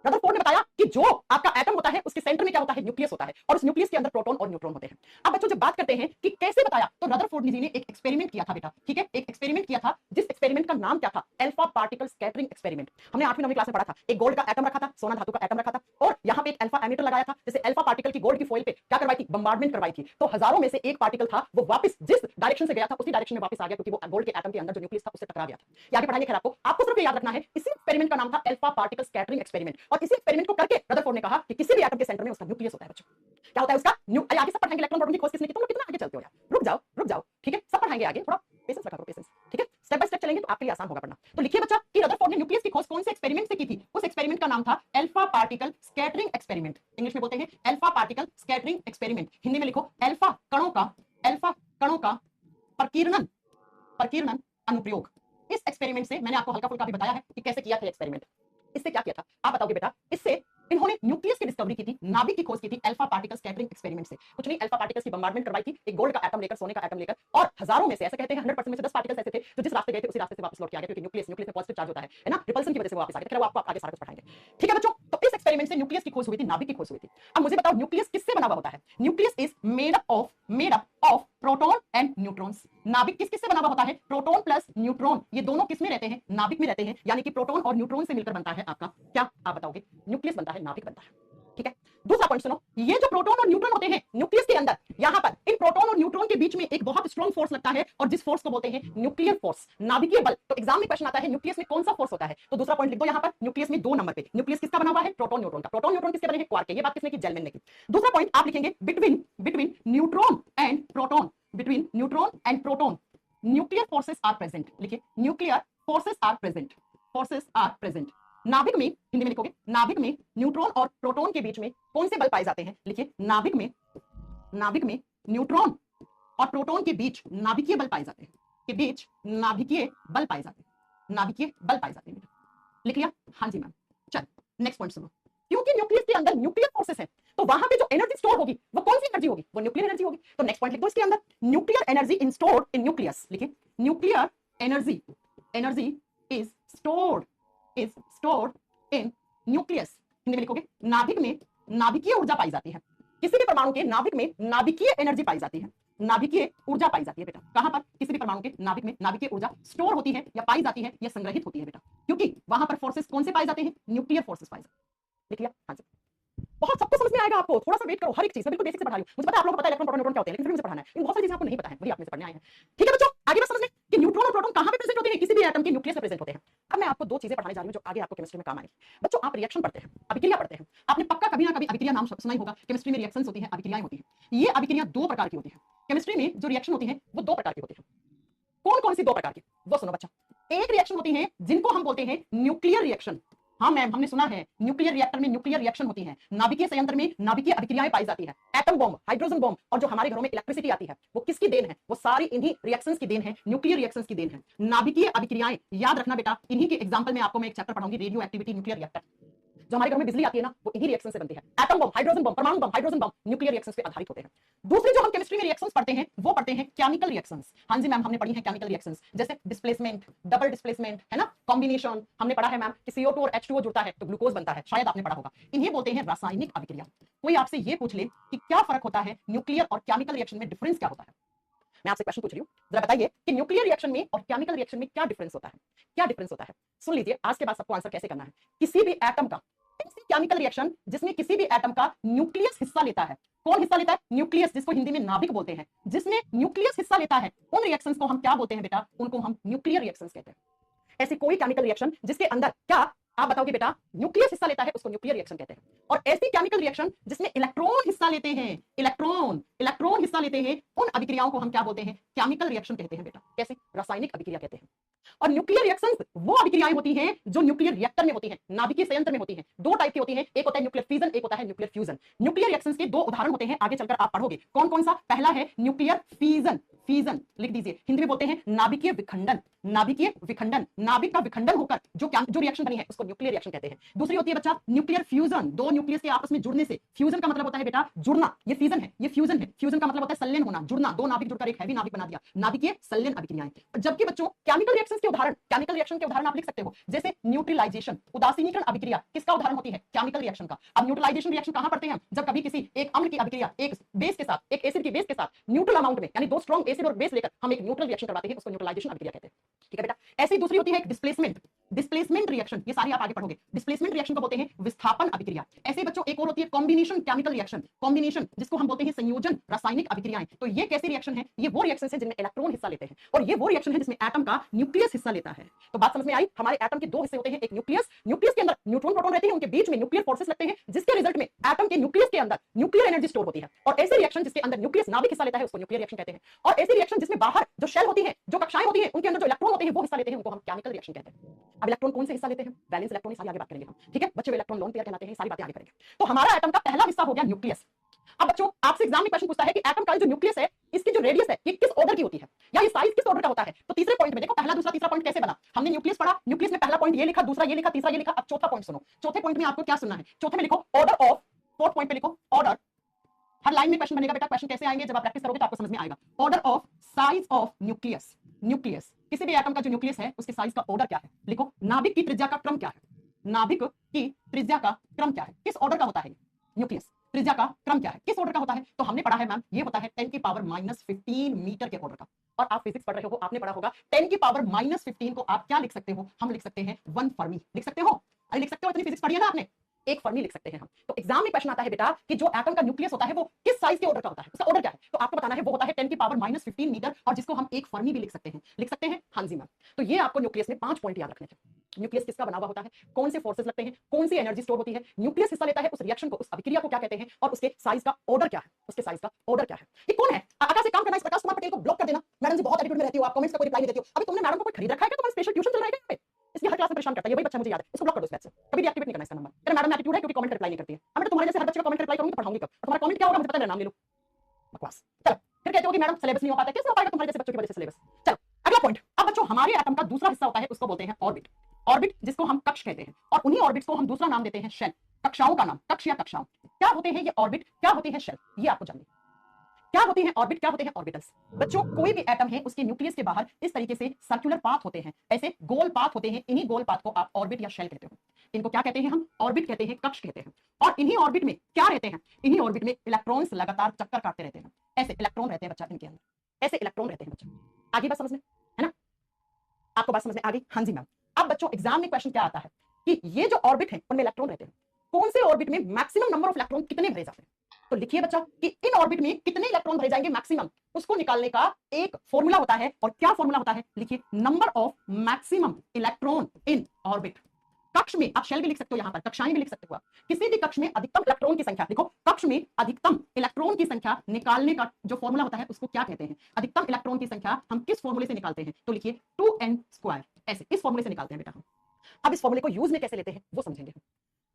रदरफोर्ड ने बताया कि जो आपका एटम होता है उसके सेंटर में क्या होता है, न्यूक्लियस होता है, और उस न्यूक्लियस के अंदर प्रोटॉन और न्यूट्रॉन होते हैं। अब बच्चों जब बात करते हैं कि कैसे बताया, तो रदरफोर्ड जी ने एक एक्सपेरिमेंट किया था बेटा, ठीक है, एक एक्सपेरिमेंट किया था, जिस एक्सपेरिमेंट का नाम क्या था, अल्फा पार्टिकल स्कैटरिंग एक्सपेरिमेंट। हमने 8वीं 9वीं क्लास में पढ़ा था। एक गोल्ड का एटम रखा था, सोना धातु का एटम रखा था, और यहाँ पे एक अल्फा एमिटर लगाया था। जैसे अल्फा पार्टिकल की गोल्ड की फॉइल पे क्या करवाई थी, बम्बार्डमेंट करवाई थी। तो हजारों में से एक पार्टिकल था, वो वापस जिस डायरेक्शन से गया था उसी डायरेक्शन में वापस आ गया, क्योंकि वो गोल्ड के एटम के अंदर जो न्यूक्लियस था उससे टकरा गया था। ये आगे पढ़ाएंगे, खैर आपको सिर्फ याद रखना है इसी एक्सपेरिमेंट का नाम था अल्फा पार्टिकल स्कैटरिंग एक्सपेरिमेंट। और इसी एक्सपेरिमेंट को करके रदरफोर्ड ने कहा कि किसी भी एटम के सेंटर में उसका न्यूक्लियस होता है बच्चों। क्या होता है उसका आगे सब पढ़ाएंगे। इलेक्ट्रॉन प्रोटॉन की खोज किसने की, तुम लोग कितना आगे चलते हो यार, रुक जाओ, ठीक है, सब पढ़ाएंगे आगे, थोड़ा पेशेंस रखा करो, पेशेंस, ठीक है, स्टेप बाय स्टेप चलेंगे तो आपके लिए आसान होगा पढ़ना। तो लिखिए बच्चा कि रदरफोर्ड ने न्यूक्लियस की खोज कौन से एक्सपेरिमेंट से की थी, उस एक्सपेरिमेंट का नाम था alpha particle scattering experiment, English में बोलते हैं alpha particle scattering experiment, Hindi में लिखो अल्फा कणों का प्रकीर्णन प्रकीर्णन अनुप्रयोग। इस एक्सपेरिमेंट से मैंने आपको हल्का फुल्का भी बताया है कि कैसे किया था एक्सपेरिमेंट। इससे क्या किया था आप बताओगे बेटा? इससे इन्होंने न्यूक्लियस की डिस्कवरी की थी, नाभिक की खोज की थी अल्फा पार्टिकल स्कैटरिंग एक्सपेरिमेंट से। कुछ नहीं, अल्फा पार्टिकल्स की बम्बार्डमेंट करवाई थी, एक गोल्ड का एटम लेकर, सोने का एटम लेकर, और हजारों में से, ऐसे कहते हैं 100% में से 10 पार्टिकल्स ऐसे थे जो जिस रास्ते गए थे उसी रास्ते से वापस लौट के आ गए, क्योंकि न्यूक्लियस में पॉजिटिव चार्ज होता है ना, रिपल्सन की वजह से वो वापस आ गए। वो आपको आगे सारा कुछ पढ़ाएंगे, ठीक है बच्चों? तो इस एक्सपेरिमेंट से न्यूक्लियस की खोज हुई थी, नाभिक की खोज हुई थी। अब मुझे बताओ न्यूक्लियस किससे बना हुआ होता है? Nucleus is made up of proton and neutrons. नाभिक किससे बना हुआ होता है? प्रोटॉन प्लस न्यूट्रॉन, ये दोनों किसमें रहते हैं? नाभिक में रहते हैं, यानी कि प्रोटॉन और न्यूट्रॉन से मिलकर बनता है आपका क्या? आप बताओगे? न्यूक्लियस बनता है, नाभिक बनता है, ठीक है? दूसरा पॉइंट सुनो, ये जो प्रोटॉन और न्यूट्रॉन होते हैं न्यूक्लियस के अंदर, यहां पर इन प्रोटॉन और न्यूट्रॉन के बीच में एक बहुत स्ट्रॉन्ग फोर्स लगता है, और जिस फोर्स को बोलते हैं न्यूक्लियर फोर्स, नाभिकीय बल। तो एग्जाम में क्वेश्चन आता है न्यूक्लियस में कौन सा फोर्स होता है? तो दूसरा पॉइंट लिख दो यहां पर, न्यूक्लियस में 2 नंबर पे न्यूक्लियस किसका बना हुआ है? प्रोटॉन न्यूट्रॉन का। प्रोटॉन न्यूट्रॉन किसके बने हैं? क्वार्क के। ये बात किसने की? जेलमैन ने की। दूसरा पॉइंट आप लिखेंगे between neutron and proton, between neutron and proton nuclear forces are present. लिखिए nuclear forces are present, forces are present. नाभिक में, हिंदी में लिखोगे, नाभिक में न्यूट्रॉन और प्रोटॉन के बीच में कौन से बल पाए जाते हैं? लिखिए नाभिक में न्यूट्रॉन और प्रोटॉन के बीच नाभिकीय बल पाए जाते हैं, के बीच नाभिकीय बल पाए जाते हैं, नाभिकीय बल पाए जाते हैं। लिख लिया? हाँ जी मैम। चल नेक्स्ट पॉइंट सुनो, क्योंकि न्यूक्लियस के अंदर न्यूक्लियर फोर्सेस है, तो वहां पे जो एनर्जी स्टोर होगी वो कौन सी एनर्जी होगी? वो न्यूक्लियर एनर्जी होगी। तो नेक्स्ट पॉइंट लिख दो इसके अंदर, nuclear energy in stored in nucleus. लिखिए nuclear energy is stored in nucleus. Hindi में लिखोगे नाभिक में नाभिकीय ऊर्जा पाई जाती है। किसी भी परमाणु के नाभिक में नाभिकीय एनर्जी पाई जाती है, नाभिकीय ऊर्जा पाई जाती है बेटा। कहां पर? किसी भी परमाणु के नाभिक में नाभिकीय ऊर्जा स्टोर होती है या पाई जाती है या संग्रहित होती है बेटा, क्योंकि वहां पर फोर्सेस कौन से पाए जाते हैं? न्यूक्लियर फोर्सेस पाए जाते हैं। लिख लिया? हाँ जी। बहुत सबको समझ में आएगा आपको, थोड़ा सा वेट करो, हर एक चीज बिल्कुल बेसिक से पढ़ा रही हूं। मुझे पता है आप लोगों को पता है इलेक्ट्रॉन प्रोटॉन न्यूट्रॉन क्या होते हैं, लेकिन फिर मुझे पढ़ाना है, इन बहुत सारी चीजें आपको नहीं पता है, वही आप में से पढ़ने आए हैं, ठीक है बच्चों? आगे बस समझ लें कि न्यूट्रॉन और प्रोटॉन कहां पे प्रेजेंट होते हैं? किसी भी एटम के न्यूक्लियस में प्रेजेंट होते हैं। अब मैं आपको 2 चीजें पढ़ाने जा रही हूं जो आगे आपको केमिस्ट्री में काम आएगी। बच्चों आप रिएक्शन पढ़ते हैं, अभिक्रिया पढ़ते हैं, आपने पक्का कभी ना कभी अभिक्रिया नाम सुना ही होगा। केमिस्ट्री में रिएक्शंस होती हैं, अभिक्रियाएं होती हैं। ये अभिक्रिया 2 प्रकार की होती है। केमिस्ट्री में जो रिएक्शन होती है वो 2 प्रकार की होती है। कौन कौन सी 2 प्रकार की? वो सुनो बच्चा, एक रिएक्शन होती है जिनको हम बोलते हैं न्यूक्लियर रिएक्शन। हाँ मैम, हमने सुना है न्यूक्लियर रिएक्टर में न्यूक्लियर रिएक्शन होती है, नाभिकीय संयंत्र में नाभिकीय अभिक्रियाएं पाई जाती है। एटम बॉम्ब, हाइड्रोजन बॉम्ब, और जो हमारे घरों में इलेक्ट्रिसिटी आती है वो किसकी देन है? वो सारी इन्हीं रिएक्शंस की देन है, न्यूक्लियर रिएक्शंस की देन है। नाभिकीय अभिक्रियाएं याद रखना बेटा, इन्हीं के एग्जांपल में आपको मैं एक चैप्टर पढ़ाऊंगी, रेडियो एक्टिविटी न्यूक्लियर रिएक्टर। जो हमारे घर में बिजली आती है ना, वो इन्हीं रिएक्शन से बनती है। एटम बम, हाइड्रोजन बम, परमाणु बम, हाइड्रोजन बम न्यूक्लियर रिएक्शंस पे आधारित होते हैं। दूसरी जो हम केमिस्ट्री में रिएक्शंस पढ़ते हैं वो पढ़ते हैं केमिकल रिएक्शंस। हाँ जी मैम, हमने पढ़ी है केमिकल रिएक्शंस, जैसे डिस्प्लेसमेंट, डबल डिस्प्लेसमेंट, है ना, कॉम्बिनेशन। हमने पढ़ा है मैम कि CO2 और H2O जुड़ता है तो ग्लूकोज बनता है, शायद आपने पढ़ा होगा। इन्हें बोलते हैं रासायनिक अभिक्रिया। कोई आपसे ये पूछ ले कि क्या फर्क होता है न्यूक्लियर और केमिकल रिएक्शन में, डिफरेंस क्या होता है? मैं आपसे क्वेश्चन पूछ रही हूँ, जरा बताइए कि न्यूक्लियर रिएक्शन में और केमिकल रिएक्शन में क्या डिफरेंस होता है? क्या डिफरेंस होता है? सुन लीजिए, आज के बाद सबको आंसर कैसे करना है। किसी भी एटम का, केमिकल रिएक्शन जिसमें किसी भी एटम का न्यूक्लियस हिस्सा लेता है, कौन हिस्सा लेता है? न्यूक्लियस, जिसको हिंदी में नाभिक बोलते हैं। जिसमें न्यूक्लियस हिस्सा लेता है उन रिएक्शंस को हम क्या बोलते हैं बेटा? उनको हम न्यूक्लियर रिएक्शंस कहते हैं। ऐसी कोई केमिकल रिएक्शन जिसके अंदर क्या आप बताओगे बेटा? न्यूक्लियस हिस्सा लेता है, उसको न्यूक्लियर रिएक्शन कहते हैं। और ऐसी केमिकल रिएक्शन जिसमें इलेक्ट्रॉन हिस्सा लेते हैं, इलेक्ट्रॉन हिस्सा लेते हैं, उन अभिक्रियाओं को हम क्या बोलते हैं? केमिकल रिएक्शन कहते हैं बेटा। कैसे? रासायनिक अभिक्रिया कहते हैं। और न्यूक्लियर रिएक्शंस वो अभिक्रियाएं होती हैं जो न्यूक्लियर रिएक्टर में होती हैं, नाभिकीय संयंत्र में होती हैं। 2 टाइप की होती हैं, एक होता है न्यूक्लियर फिजन, एक होता है न्यूक्लियर फ्यूजन। न्यूक्लियर रिएक्शंस के 2 उदाहरण होते हैं, आगे चलकर आप पढ़ोगे कौन कौन सा। पहला है न्यूक्लियर फिजन, लिख दीजिए, हिंदी में बोलते हैं नाभिकीय विखंडन। नाभिक का विखंडन होकर जो रिएक्शन बनी है उसको न्यूक्लियर रिएक्शन कहते हैं। दूसरी होती है बच्चा न्यूक्लियर फ्यूजन, 2 न्यूक्लियस के आपस में जुड़ने से। फ्यूजन का मतलब होता है बेटा जुड़ना, ये फिजन है, ये फ्यूजन है। फ्यूजन का मतलब होता है संलयन होना, जुड़ना, 2 नाभिक जुड़कर एक हैवी नाभिक बना दिया, नाभिकीय संलयन अभिक्रियाएं। जबकि बच्चों केमिकल रिएक्शंस के उदाहरण, केमिकल रिएक्शन के उदाहरण आप लिख सकते हो, जैसे न्यूट्रलाइजेशन, उदासीनीकरण अभिक्रिया, किसका उदाहरण होती है? केमिकल रिएक्शन का। अब न्यूट्रलाइजेशन रिएक्शन कहां पढ़ते हैं हम? जब कभी किसी एक अम्ल की अभिक्रिया एक बेस के साथ, एक एसिड की बेस के साथ न्यूट्रल अमाउंट में, यानी 2 स्ट्रॉन्ग एसिड और बेस लेकर हम एक न्यूट्रल रिएक्शन करवाते हैं, उसको न्यूट्रलाइजेशन अभिक्रिया कहते हैं। ठीक है बेटा। ऐसी दूसरी होती है डिस्प्लेसमेंट रिएक्शन, ये सारी आप आगे पढ़ोगे। डिस्प्लेसमेंट रिएक्शन को बोलते हैं विस्थापन अभिक्रिया। ऐसे बच्चों एक और होती है कॉम्बिनेशन केमिकल रिएक्शन, कॉम्बिनेशन जिसको हम बोलते हैं संयोजन रासायनिक अभिक्रियाएं। तो ये कैसी रिएक्शन है? ये वो रिएक्शन है जिनमें इलेक्ट्रॉन हिस्सा लेते हैं, और ये वो रिएक्शन है जिसमें एटम का न्यूक्लियस हिस्सा लेता है। तो बात समझ में आई? हमारे एटम के 2 हिस्से होते हैं, एक न्यूक्लियस के अंदर न्यूट्रॉन प्रोटॉन रहते हैं, उनके बीच में न्यूक्लियर फोर्सेस लगते हैं, जिसके रिजल्ट में एटम के न्यूक्लियस के अंदर न्यूक्लियर एनर्जी स्टोर होती है। और ऐसे रिएक्शन जिसके अंदर न्यूक्लियस नाभिक हिस्सा लेता है उसको न्यूक्लियर रिएक्शन कहते हैं। और ऐसी रिएक्शन जिसमें बाहर जो शेल होती है, जो कक्षाएं होती हैं, उनके अंदर जो इलेक्ट्रॉन होते हैं वो हिस्सा लेते हैं, उनको हम केमिकल रिएक्शन कहते हैं। अब इलेक्ट्रॉन कौन से हिस्सा लेते हैं? वैलेंस इलेक्ट्रॉन, सारी आगे बात करेंगे हम, ठीक है बच्चे? वो इलेक्ट्रॉन लोन पेयर कहलाते हैं, सारी बातें आगे करेंगे। तो हमारा एटम का पहला हिस्सा हो गया न्यूक्लियस। अब बच्चों आपसे एग्जाम में क्वेश्चन पूछता है कि एटम का जो न्यूक्लियस है, इसकी जो रेडियस है, ये किस ऑर्डर की होती है या ये साइज किस ऑर्डर का होता है? तो तीसरे पॉइंट में देखो, पहला दूसरा तीसरा पॉइंट कैसे बना। हमने न्यूक्लियस पढ़ा, न्यूक्लियस में पहला पॉइंट ये लिखा, दूसरा ये लिखा, तीसरा ये लिखा। अब चौथा पॉइंट सुनो, चौथे पॉइंट में आपको क्या सुनना है? चौथे में लिखो ऑर्डर ऑफ, फोर्थ पॉइंट पे लिखो ऑर्डर। हर लाइन में क्वेश्चन बनेगा बेटा, क्वेश्चन कैसे आएंगे? जब आप प्रैक्टिस करोगे तो आपको समझ में आएगा। Order of size of nucleus, nucleus किसी भी एटम का जो न्यूक्लियस है उसके साइज का ऑर्डर क्या है? लिखो नाभिक की त्रिज्या का क्रम क्या है? नाभिक की त्रिज्या का क्रम क्या है? किस ऑर्डर का होता है न्यूक्लियस? त्रिज्या का क्रम क्या है? किस ऑर्डर का होता है? तो हमने पढ़ा है मैम, ये होता है 10 की पावर -15 मीटर के ऑर्डर का। और आप फिजिक्स पढ़ रहे हो, आपने पढ़ा होगा 10 की पावर -15 को आप क्या लिख सकते हो? हम लिख सकते हैं 1 फर्मी। लिख सकते हो? अरे लिख सकते हो, इतनी फिजिक्स पढ़ी है ना आपने। 1 फर्मी लिख सकते हैं हम। तो एग्जाम में क्वेश्चन आता है बेटा कि जो एटम का न्यूक्लियस होता है वो किस साइज के ऑर्डर का होता है, उसका ऑर्डर क्या है? तो आपको बताना है वो होता है 10 की पावर -15 मीटर, और जिसको हम 1 फर्मी भी लिख सकते हैं। लिख सकते हैं? हाँ जी मैम। तो ये आपको न्यूक्लियस में 5 पॉइंट याद रखने हैं। न्यूक्लियस किसका बना हुआ होता है, कौन से फोर्सेस लगते हैं, कौन सी एनर्जी स्टोर होती है, न्यूक्लियस हिस्सा लेता है उस रिएक्शन को, उस अभिक्रिया को क्या कहते हैं, और उसके साइज का ऑर्डर क्या है, उसके साइज का ऑर्डर क्या है। ये कौन है? आकाश से काम करना, इस प्रकाश कुमार पटेल को ब्लॉक कर देना। मैडम जी बहुत एटीट्यूड में रहती हो आप, कमेंट्स का कोई रिप्लाई नहीं देती हो। अभी तुमने मैडम को कोई खरीद रखा है क्या? तुम्हारा स्पेशल ट्यूशन चल रहा है क्या? इसलिए हर क्लास में परेशान करता है, ये वही बच्चा मुझे याद है, इसको ब्लॉक कर दो इस बैच से, कभी डीएक्टिवेट नहीं करना इसका नंबर। तेरा मैडम एटीट्यूड है क्योंकि कमेंट रिप्लाई नहीं करती है। अब मैं तुम्हारे जैसे हर बच्चे का कमेंट रिप्लाई करूंगी तो पढ़ाऊंगी कब? और तुम्हारा कमेंट क्या होगा मुझे पता है, मेरा नाम ले लो। बकवास। चलो फिर कहते हो कि मैडम सिलेबस नहीं हो पाता, कैसे हो पाएगा तुम्हारे जैसे बच्चों की वजह से सिलेबस? चलो अगला पॉइंट। अब बच्चों हमारे एटम का दूसरा हिस्सा होता है, उसको बोलते हैं ऑर्बिट। ऑर्बिट जिसको हम कक्ष कहते हैं, और उन्हीं ऑर्बिट्स को हम दूसरा नाम देते हैं शेल। कक्षाओं का नाम, कक्ष या कक्षाओं। क्या होते हैं ये ऑर्बिट, क्या होती है शेल, ये आपको जानना है। क्या होती है ऑर्बिट, क्या होते हैं ऑर्बिटल्स? बच्चों कोई भी एटम है उसके न्यूक्लियस के बाहर इस तरीके से सर्कुलर पाथ होते हैं, ऐसे गोल पाथ होते हैं। इन्हीं गोल पाथ को आप ऑर्बिट या शेल कहते हो। इनको क्या कहते हैं हम? ऑर्बिट कहते हैं, कक्ष कहते हैं। और इन्हीं ऑर्बिट में क्या रहते हैं? इन्हीं ऑर्बिट में इलेक्ट्रॉन्स लगातार चक्कर काटते रहते हैं। ऐसे इलेक्ट्रॉन रहते हैं बच्चा इनके अंदर, ऐसे इलेक्ट्रॉन रहते हैं बच्चा। आगे बात समझ में है ना? आपको बात समझ में आ गई? हाँ जी मैम। अब बच्चों एग्जाम में क्वेश्चन क्या आता है कि ये जो ऑर्बिट है उनमें इलेक्ट्रॉन रहते हैं, कौन से ऑर्बिट में मैक्सिमम नंबर ऑफ इलेक्ट्रॉन कितने भरे जाते हैं? तो लिखिए बच्चा कि इन ऑर्बिट में कितने इलेक्ट्रॉन भरे जाएंगे मैक्सिमम, उसको निकालने का एक फॉर्मूला होता है। और क्या फॉर्मूला होता है? लिखिए number of maximum electron in orbit. कक्ष में आप शेल भी लिख सकते हो, यहां पर कक्षाएं भी लिख सकते हो आप। किसी भी कक्ष में अधिकतम इलेक्ट्रॉन की संख्या, देखो कक्ष में अधिकतम इलेक्ट्रॉन की संख्या निकालने का जो फॉर्मूला होता है उसको क्या कहते हैं? अधिकतम इलेक्ट्रॉन की संख्या हम किस फॉर्मूले से निकालते हैं? तो लिखिए 2n², ऐसे इस फॉर्मूले से निकालते हैं बेटा हम। अब इस फॉर्मूले को यूज में कैसे लेते हैं वो समझेंगे हम।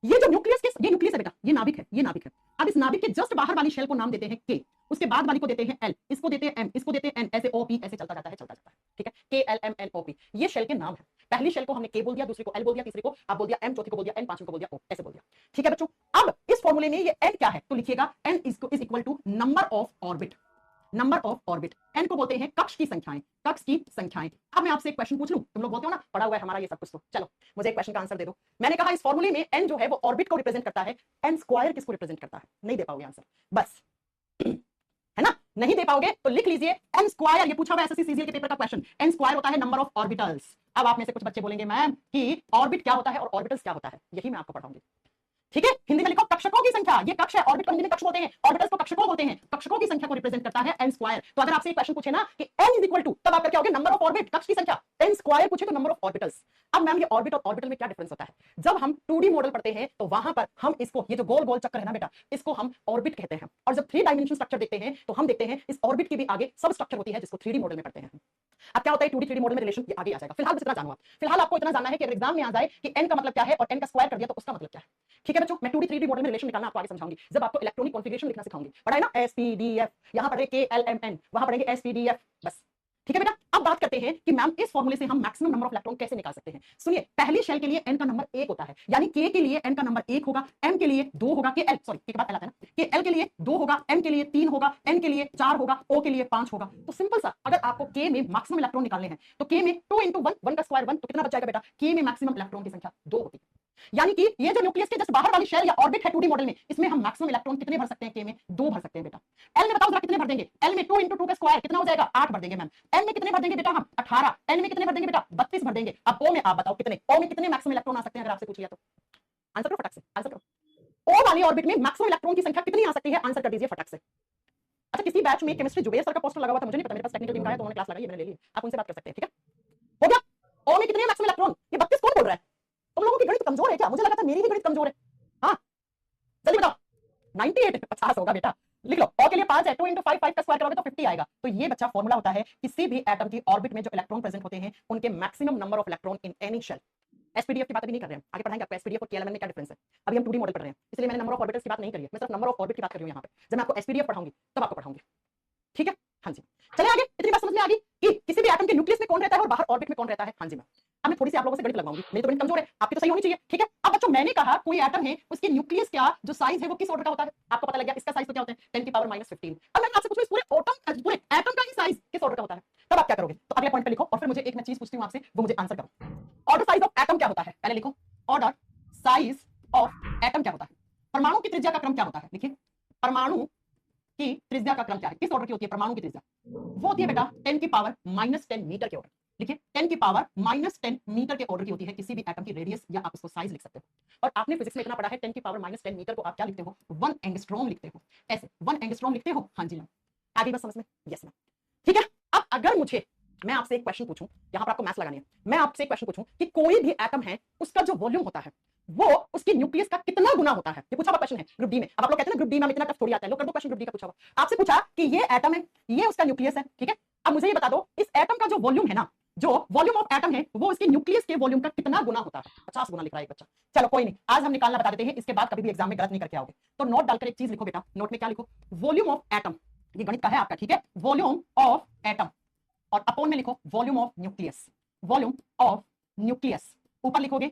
ये जो न्यूक्लियस के, ये न्यूक्लियस है बेटा, ये नाभिक है, ये नाभिक है। अब इस नाभिक के जस्ट बाहर वाली शेल को नाम देते हैं के, उसके बाद वाली को देते हैं एल, इसको देते हैं एम, इसको देते हैं एन, ऐसे ओपी, ऐसे चलता जाता है, चलता जाता है। ठीक है, के एल एम एन ओपी, ये शेल के नाम है। पहली शेल को हमने के बोल दिया, दूसरी को एल बोल दिया, तीसरी को आप बोल दिया एम, चौथी को बोल दिया एन, पांचवी को बोल दिया ओ, ऐसे बोल दिया। ठीक है बच्चों, अब इस फॉर्मूले में ये एन क्या है? तो लिखिएगा n is equal to number of orbit. Number of orbit, n को बोलते हैं कक्ष की संख्याएं, कक्ष की संख्याएं। अब मैं आपसे एक क्वेश्चन पूछ लूं, तुम लोग बोलते हो ना पढ़ा हुआ है हमारा ये सब कुछ, तो चलो मुझे एक क्वेश्चन का आंसर दे दो। मैंने कहा इस फॉर्मूले में एन जो है वो ऑर्बिट को रिप्रेजेंट करता है, एन स्क्वायर किसको रिप्रेजेंट करता है? नहीं दे पाओगे आंसर, बस है ना, नहीं दे पाओगे तो लिख लीजिए एन स्क्वायर। ये पूछा हुआ एसएससी सीजीएल के पेपर का क्वेश्चन, एन स्क्वायर होता है नंबर ऑफ ऑर्बिटल्स। अब आप में से कुछ बच्चे बोलेंगे मैम कि ऑर्बिट क्या होता है और ऑर्बिटल्स क्या होता है, यही मैं आपको पढ़ाऊंगी। ठीक है, हिंदी में लिखो कक्षकों की संख्या। ये कक्ष है, ऑर्बिट को हिंदी में कक्ष बोलते हैं, ऑर्बिटल्स को कक्षकों बोलते हैं। कक्षकों की संख्या को रिप्रेजेंट करता है एन स्क्वायर। तो अगर आपसे एक क्वेश्चन पूछे ना कि एन इज इक्वल टू, तब आप क्या होगे? नंबर ऑफ ऑर्बिट, कक्ष की संख्या। एन स्क्वायर पूछे तो नंबर ऑफ ऑर्बिटल्स। अब मैम ये ऑर्बिट और ऑर्बिटल में क्या डिफरेंस होता है? जब हम 2D मॉडल पढ़ते हैं तो वहां पर हम इसको, ये जो गोल गोल चक्कर है ना बेटा, इसको हम ऑर्बिट कहते हैं। और जब 3 डायमेंशन स्ट्रक्चर देखते हैं तो हम देखते हैं इस ऑर्बिट के भी आगे सब स्ट्रक्चर होती है जिसको 3D मॉडल में पढ़ते हैं। अब क्या होता है 2D 3D मॉडल में रिलेशन, ये आगे आ जाएगा। फिलहाल इतना जानो आप, फिलहाल आपको इतना जानना है कि अगर एग्जाम में आ जाए कि एन का मतलब क्या है और एन का स्क्वायर कर दिया तो उसका मतलब क्या है। ठीक है बच्चों, मैं 2D 3D मॉडल में रिलेशन निकालना आपको आगे समझाऊंगी, जब आपको इलेक्ट्रॉनिक कॉन्फ़िगरेशन लिखना सिखाऊंगी। पढ़ा है ना एसपीडीएफ, यहां पढ़े के एल एम एन, वहां पढ़ेंगे एसपीडीएफ, बस। ठीक है बेटा, अब बात करते हैं कि मैम इस फॉर्मूले से हम मैक्सिमम नंबर ऑफ इलेक्ट्रॉन कैसे निकाल सकते हैं। सुनिए, पहली शेल के लिए एन का नंबर 1 होता है, यानी के के लिए एन का नंबर 1 होगा, एम के लिए 2 होगा, के एल सॉरी के बाद एल आता है ना, के एल के लिए 2 होगा, एम के लिए 3 होगा, एन के लिए 4 होगा, ओ के लिए 5 होगा। तो सिंपल सा, अगर आपको के में मैक्सिमम इलेक्ट्रॉन निकालने हैं तो के में 2 × 1, 1 का स्क्वायर 1, तो कितना बच जाएगा बेटा? के में मैक्सिमम इलेक्ट्रॉन की संख्या 2 होती है। यानी कि ये जो न्यूक्लियस के जस्ट बाहर वाली शेल या ऑर्बिट है 2D मॉडल में, इसमें हम मैक्सिमम इलेक्ट्रॉन कितने भर सकते हैं? के में 2 भर सकते हैं बेटा। एल में बताओ जरा कितने भर देंगे? एल में 2 × 2 का स्क्वायर कितना हो जाएगा? 8 भर देंगे मैम। एन में कितने भर देंगे बेटा हम? 18। एन में कितने भर देंगे बेटा? 32 भर देंगे। अब ओ में आप बताओ कितने? ओ में कितने मैक्सिमम इलेक्ट्रॉन आ सकते हैं अगर आपसे पूछ लिया तो? आंसर करो फटाक से, आंसर करो। ओ वाली ऑर्बिट में मैक्सिमम इलेक्ट्रॉन की संख्या कितनी आ सकती है? आंसर कर दीजिए फटाक से। अच्छा, किसी बैच में केमिस्ट्री जुबेर सर का पोस्टर लगा हुआ था, मुझे नहीं पता, मेरे पास टेक्निकल टीम का है तो उन्होंने क्लास लगाई है, मैंने ले ली, आप उनसे बात कर सकते हैं। ठीक है, हो गया। ओ में कितने मैक्सिमम इलेक्ट्रॉन? ये 32 कौन बोल रहा है? तुम लोगों की गणित कमजोर है क्या? मुझे लगा था मेरी ही गणित कमजोर है। हाँ जल्दी बताओ। 98, 50 होगा बेटा। लिख लो। और के लिए 5 है, 2 × 5 5 का स्क्वायर करोगे तो 50 आएगा। तो ये बच्चा फॉर्मूला होता है किसी भी एटम की ऑर्बिट में जो इलेक्ट्रॉन प्रेजेंट होते हैं उनके maximum number of electron in any shell. SPDF की बात अभी नहीं कर रहे हैं, आगे पढ़ाएंगे आपको एसपीडीएफ और केएलएमएन में क्या डिफरेंस है। अभी हम 2D मॉडल पढ़ रहे हैं, इसलिए मैंने नंबर ऑफ ऑर्बिटल्स की बात नहीं करी है, मैं सिर्फ नंबर ऑफ ऑर्बिट की बात कर रही हूं यहां पे। जब मैं आपको एसपीडीएफ पढ़ाऊंगी तब आपको पढ़ाऊंगी, ठीक है। हाँ जी, चलिए आगे। इतनी बात समझ में आ गई कि किसी भी एटम के न्यूक्लियस में कौन रहता है और बाहर ऑर्बिट में कौन रहता है। हाँ जी मैम, अब मैं थोड़ी सी आप लोगों से गणित लगवाऊंगी, नहीं तो गणित कमजोर है, आपकी तो सही होनी चाहिए, ठीक है। अब बच्चों मैंने कहा कोई एटम है, उसके न्यूक्लियस क्या जो साइज है वो किस ऑर्डर का होता है, आपको पता लग गया। इसका साइज तो क्या होता है 10⁻⁻15। अब मैं आपसे पूछूं इस पूरे पूरे एटम का ही साइज किस ऑर्डर का होता है, तब आप क्या करोगे। तो अगले पॉइंट पे लिखो और फिर मुझे एक मैं चीज पूछती हूं आपसे, वो मुझे आंसर करो। ऑर्डर साइज ऑफ एटम क्या होता है, पहले लिखो। ऑर्डर साइज ऑफ एटम क्या होता है। परमाणु की त्रिज्या का क्रम क्या होता है, लिखिए। परमाणु की त्रिज्या का क्रम क्या है, किस ऑर्डर की होती है परमाणु की त्रिज्या। वो होती है बेटा 10⁻⁻10 मीटर के ऑर्डर, लिखिए 10⁻⁻10 मीटर के ऑर्डर की होती है किसी भी एटम की रेडियस, या आप इसको साइज लिख सकते हो। और आपने फिजिक्स में इतना पढ़ा है 10⁻⁻10 मीटर को आप क्या लिखते हो, 1 एंगस्ट्रॉम लिखते हो, ऐसे 1 एंगस्ट्रॉम लिखते हो। हाँ जी मैम, आगे बस समझ में, यस मैम, ठीक है। अब अगर मुझे मैं आपसे एक क्वेश्चन पूछूं, यहां पर आपको मैथ्स लगानी है, मैं आपसे एक क्वेश्चन पूछूं कि कोई भी एटम है उसका जो वॉल्यूम होता है वो उसकी न्यूक्लियस का कितना गुना होता है। ये पूछा हुआ क्वेश्चन है ग्रुप डी में। अब आप लोग कहते हैं ना ग्रुप डी में इतना टफ थोड़ी आता है, लो कर दो क्वेश्चन ग्रुप डी का पूछा हुआ। आपसे पूछा कि ये एटम है, ये उसका न्यूक्लियस है, ठीक है। अब मुझे ये बता दो इस एटम का जो वॉल्यूम है ना, जो वॉल्यूम ऑफ एटम है वो उसके न्यूक्लियस के वॉल्यूम का कितना गुना होता है। 50 गुना लिख रहा है एक बच्चा। चलो कोई नहीं, आज हम निकालना बता देते हैं, इसके बाद कभी भी एग्जाम में गलत नहीं करके आओगे। तो नोट डालकर एक चीज लिखो बेटा, नोट में क्या लिखो, वॉल्यूम ऑफ एटम, ये गणित का है आपका, ठीक है। वॉल्यूम ऑफ एटम और अपोन में लिखो volume of nucleus, volume of nucleus. ऊपर लिखोगे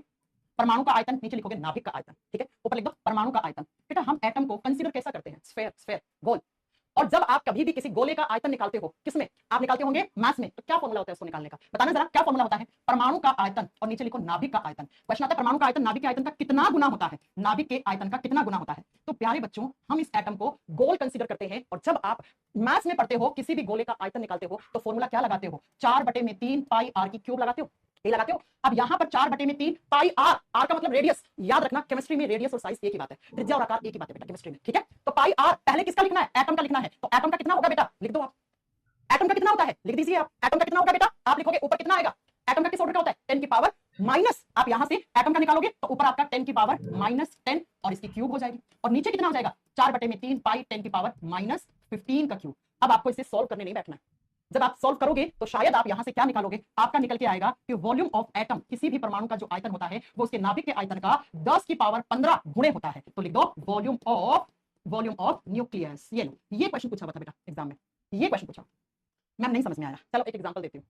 परमाणु का आयतन, नीचे लिखोगे नाभिक का आयतन, ठीक है। ऊपर लिख दो परमाणु का आयतन। बेटा हम एटम को कंसीडर कैसा करते हैं, स्फेयर, स्फेयर, गोल। और जब आप कभी भी किसी गोले का आयतन निकालते हो, किसमें आप निकालते होंगे, मैथ्स में, तो क्या फॉर्मूला होता है उसको निकालने का, बताना जरा क्या फॉर्मूला होता है। परमाणु का आयतन और नीचे लिखो नाभिक का आयतन। क्वेश्चन आता है परमाणु का आयतन नाभिक के आयतन का कितना गुना होता है, नाभिक के आयतन का कितना गुना होता है। तो प्यारे बच्चों हम इस एटम को गोल कंसीडर करते हैं, और जब आप मैथ्स में पढ़ते हो किसी भी गोले का आयतन निकालते हो तो फॉर्मूला क्या लगाते हो, 4/3 पाई आर की क्यूब लगाते हो, ये लगाते हो। अब यहां पर 4/3 पाई आर, आर का मतलब रेडियस, याद रखना केमिस्ट्री में रेडियस और साइज एक ही बात है, त्रिज्या और आकार एक ही बात है बेटा केमिस्ट्री में, ठीक है। तो पाई आर पहले किसका लिखना है, एटम का लिखना है। तो एटम का कितना होगा बेटा, लिख दो आप, एटम का कितना होता है लिख दीजिए आप। एटम का कितना होगा बेटा, आप लिखोगे ऊपर कितना आएगा, एटम का किस ऑर्डर का होता है 10 की पावर माइनस, आप यहां से एटम का निकालोगे तो ऊपर आपका 10 की पावर -10 और इसकी क्यूब हो जाएगी, और नीचे कितना हो जाएगा 4/3 पाई 10 की पावर -15 का क्यूब। अब आपको इसे सॉल्व करने नहीं बैठना है, जब आप सॉल्व करोगे तो शायद आप यहां से क्या निकालोगे, आपका निकल के आएगा कि वॉल्यूम ऑफ एटम, किसी भी परमाणु का जो आयतन होता है वो उसके नाभिक के आयतन का 10 की पावर 15 गुणे होता है। तो लिख दो वॉल्यूम ऑफ न्यूक्लियस। ये लो, ये क्वेश्चन पूछा हुआ था बेटा एग्जाम में, ये क्वेश्चन पूछा, मैम नहीं समझ में आया। चलो एक एग्जांपल देती हूँ,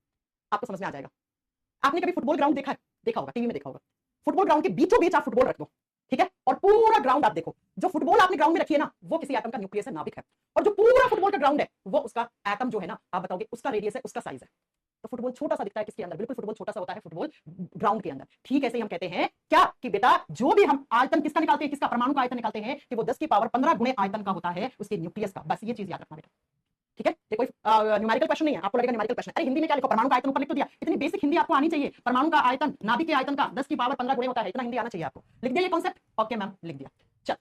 आपको समझ में आ जाएगा। आपने कभी फुटबॉल ग्राउंड देखा है, देखा होगा, टीवी में देखा होगा। फुटबॉल ग्राउंड के बीचों बीच आप फुटबॉल रख दो, ठीक है, और पूरा ग्राउंड आप देखो, जो फुटबॉल आपने ग्राउंड में रखी है ना वो किसी एटम का न्यूक्लियस है, नाभिक है, और जो पूरा फुटबॉल का ग्राउंड है वो उसका एटम जो है ना, आप बताओगे उसका रेडियस है, उसका साइज है। तो फुटबॉल छोटा सा दिखता है किसके अंदर, बिल्कुल फुटबॉल छोटा सा होता है फुटबॉल ग्राउंड के अंदर। ठीक ऐसे ही हम कहते हैं क्या कि बेटा जो भी हम आयतन किसका निकालते हैं, किसका परमाणु का आयतन निकालते हैं, कि वो 10 की पावर 15 गुणे आयतन का होता है उसके न्यूक्लियस का। बस ये चीज याद रखना बेटा, ठीक है। ये कोई न्यूमेरिकल क्वेश्चन नहीं है, आपको लगेगा न्यूमेरिकल क्वेश्चन, अरे हिंदी में क्या लिखो, परमाणु का आयतन ऊपर लिख तो दिया। इतनी बेसिक हिंदी आपको आनी चाहिए, परमाणु का आयतन नाभिक के आयतन का 10 की पावर 15 गुणे होता है, इतना हिंदी आना चाहिए आपको। लिख दिया ये कॉन्सेप्ट, ओके मैम लिख दिया। चल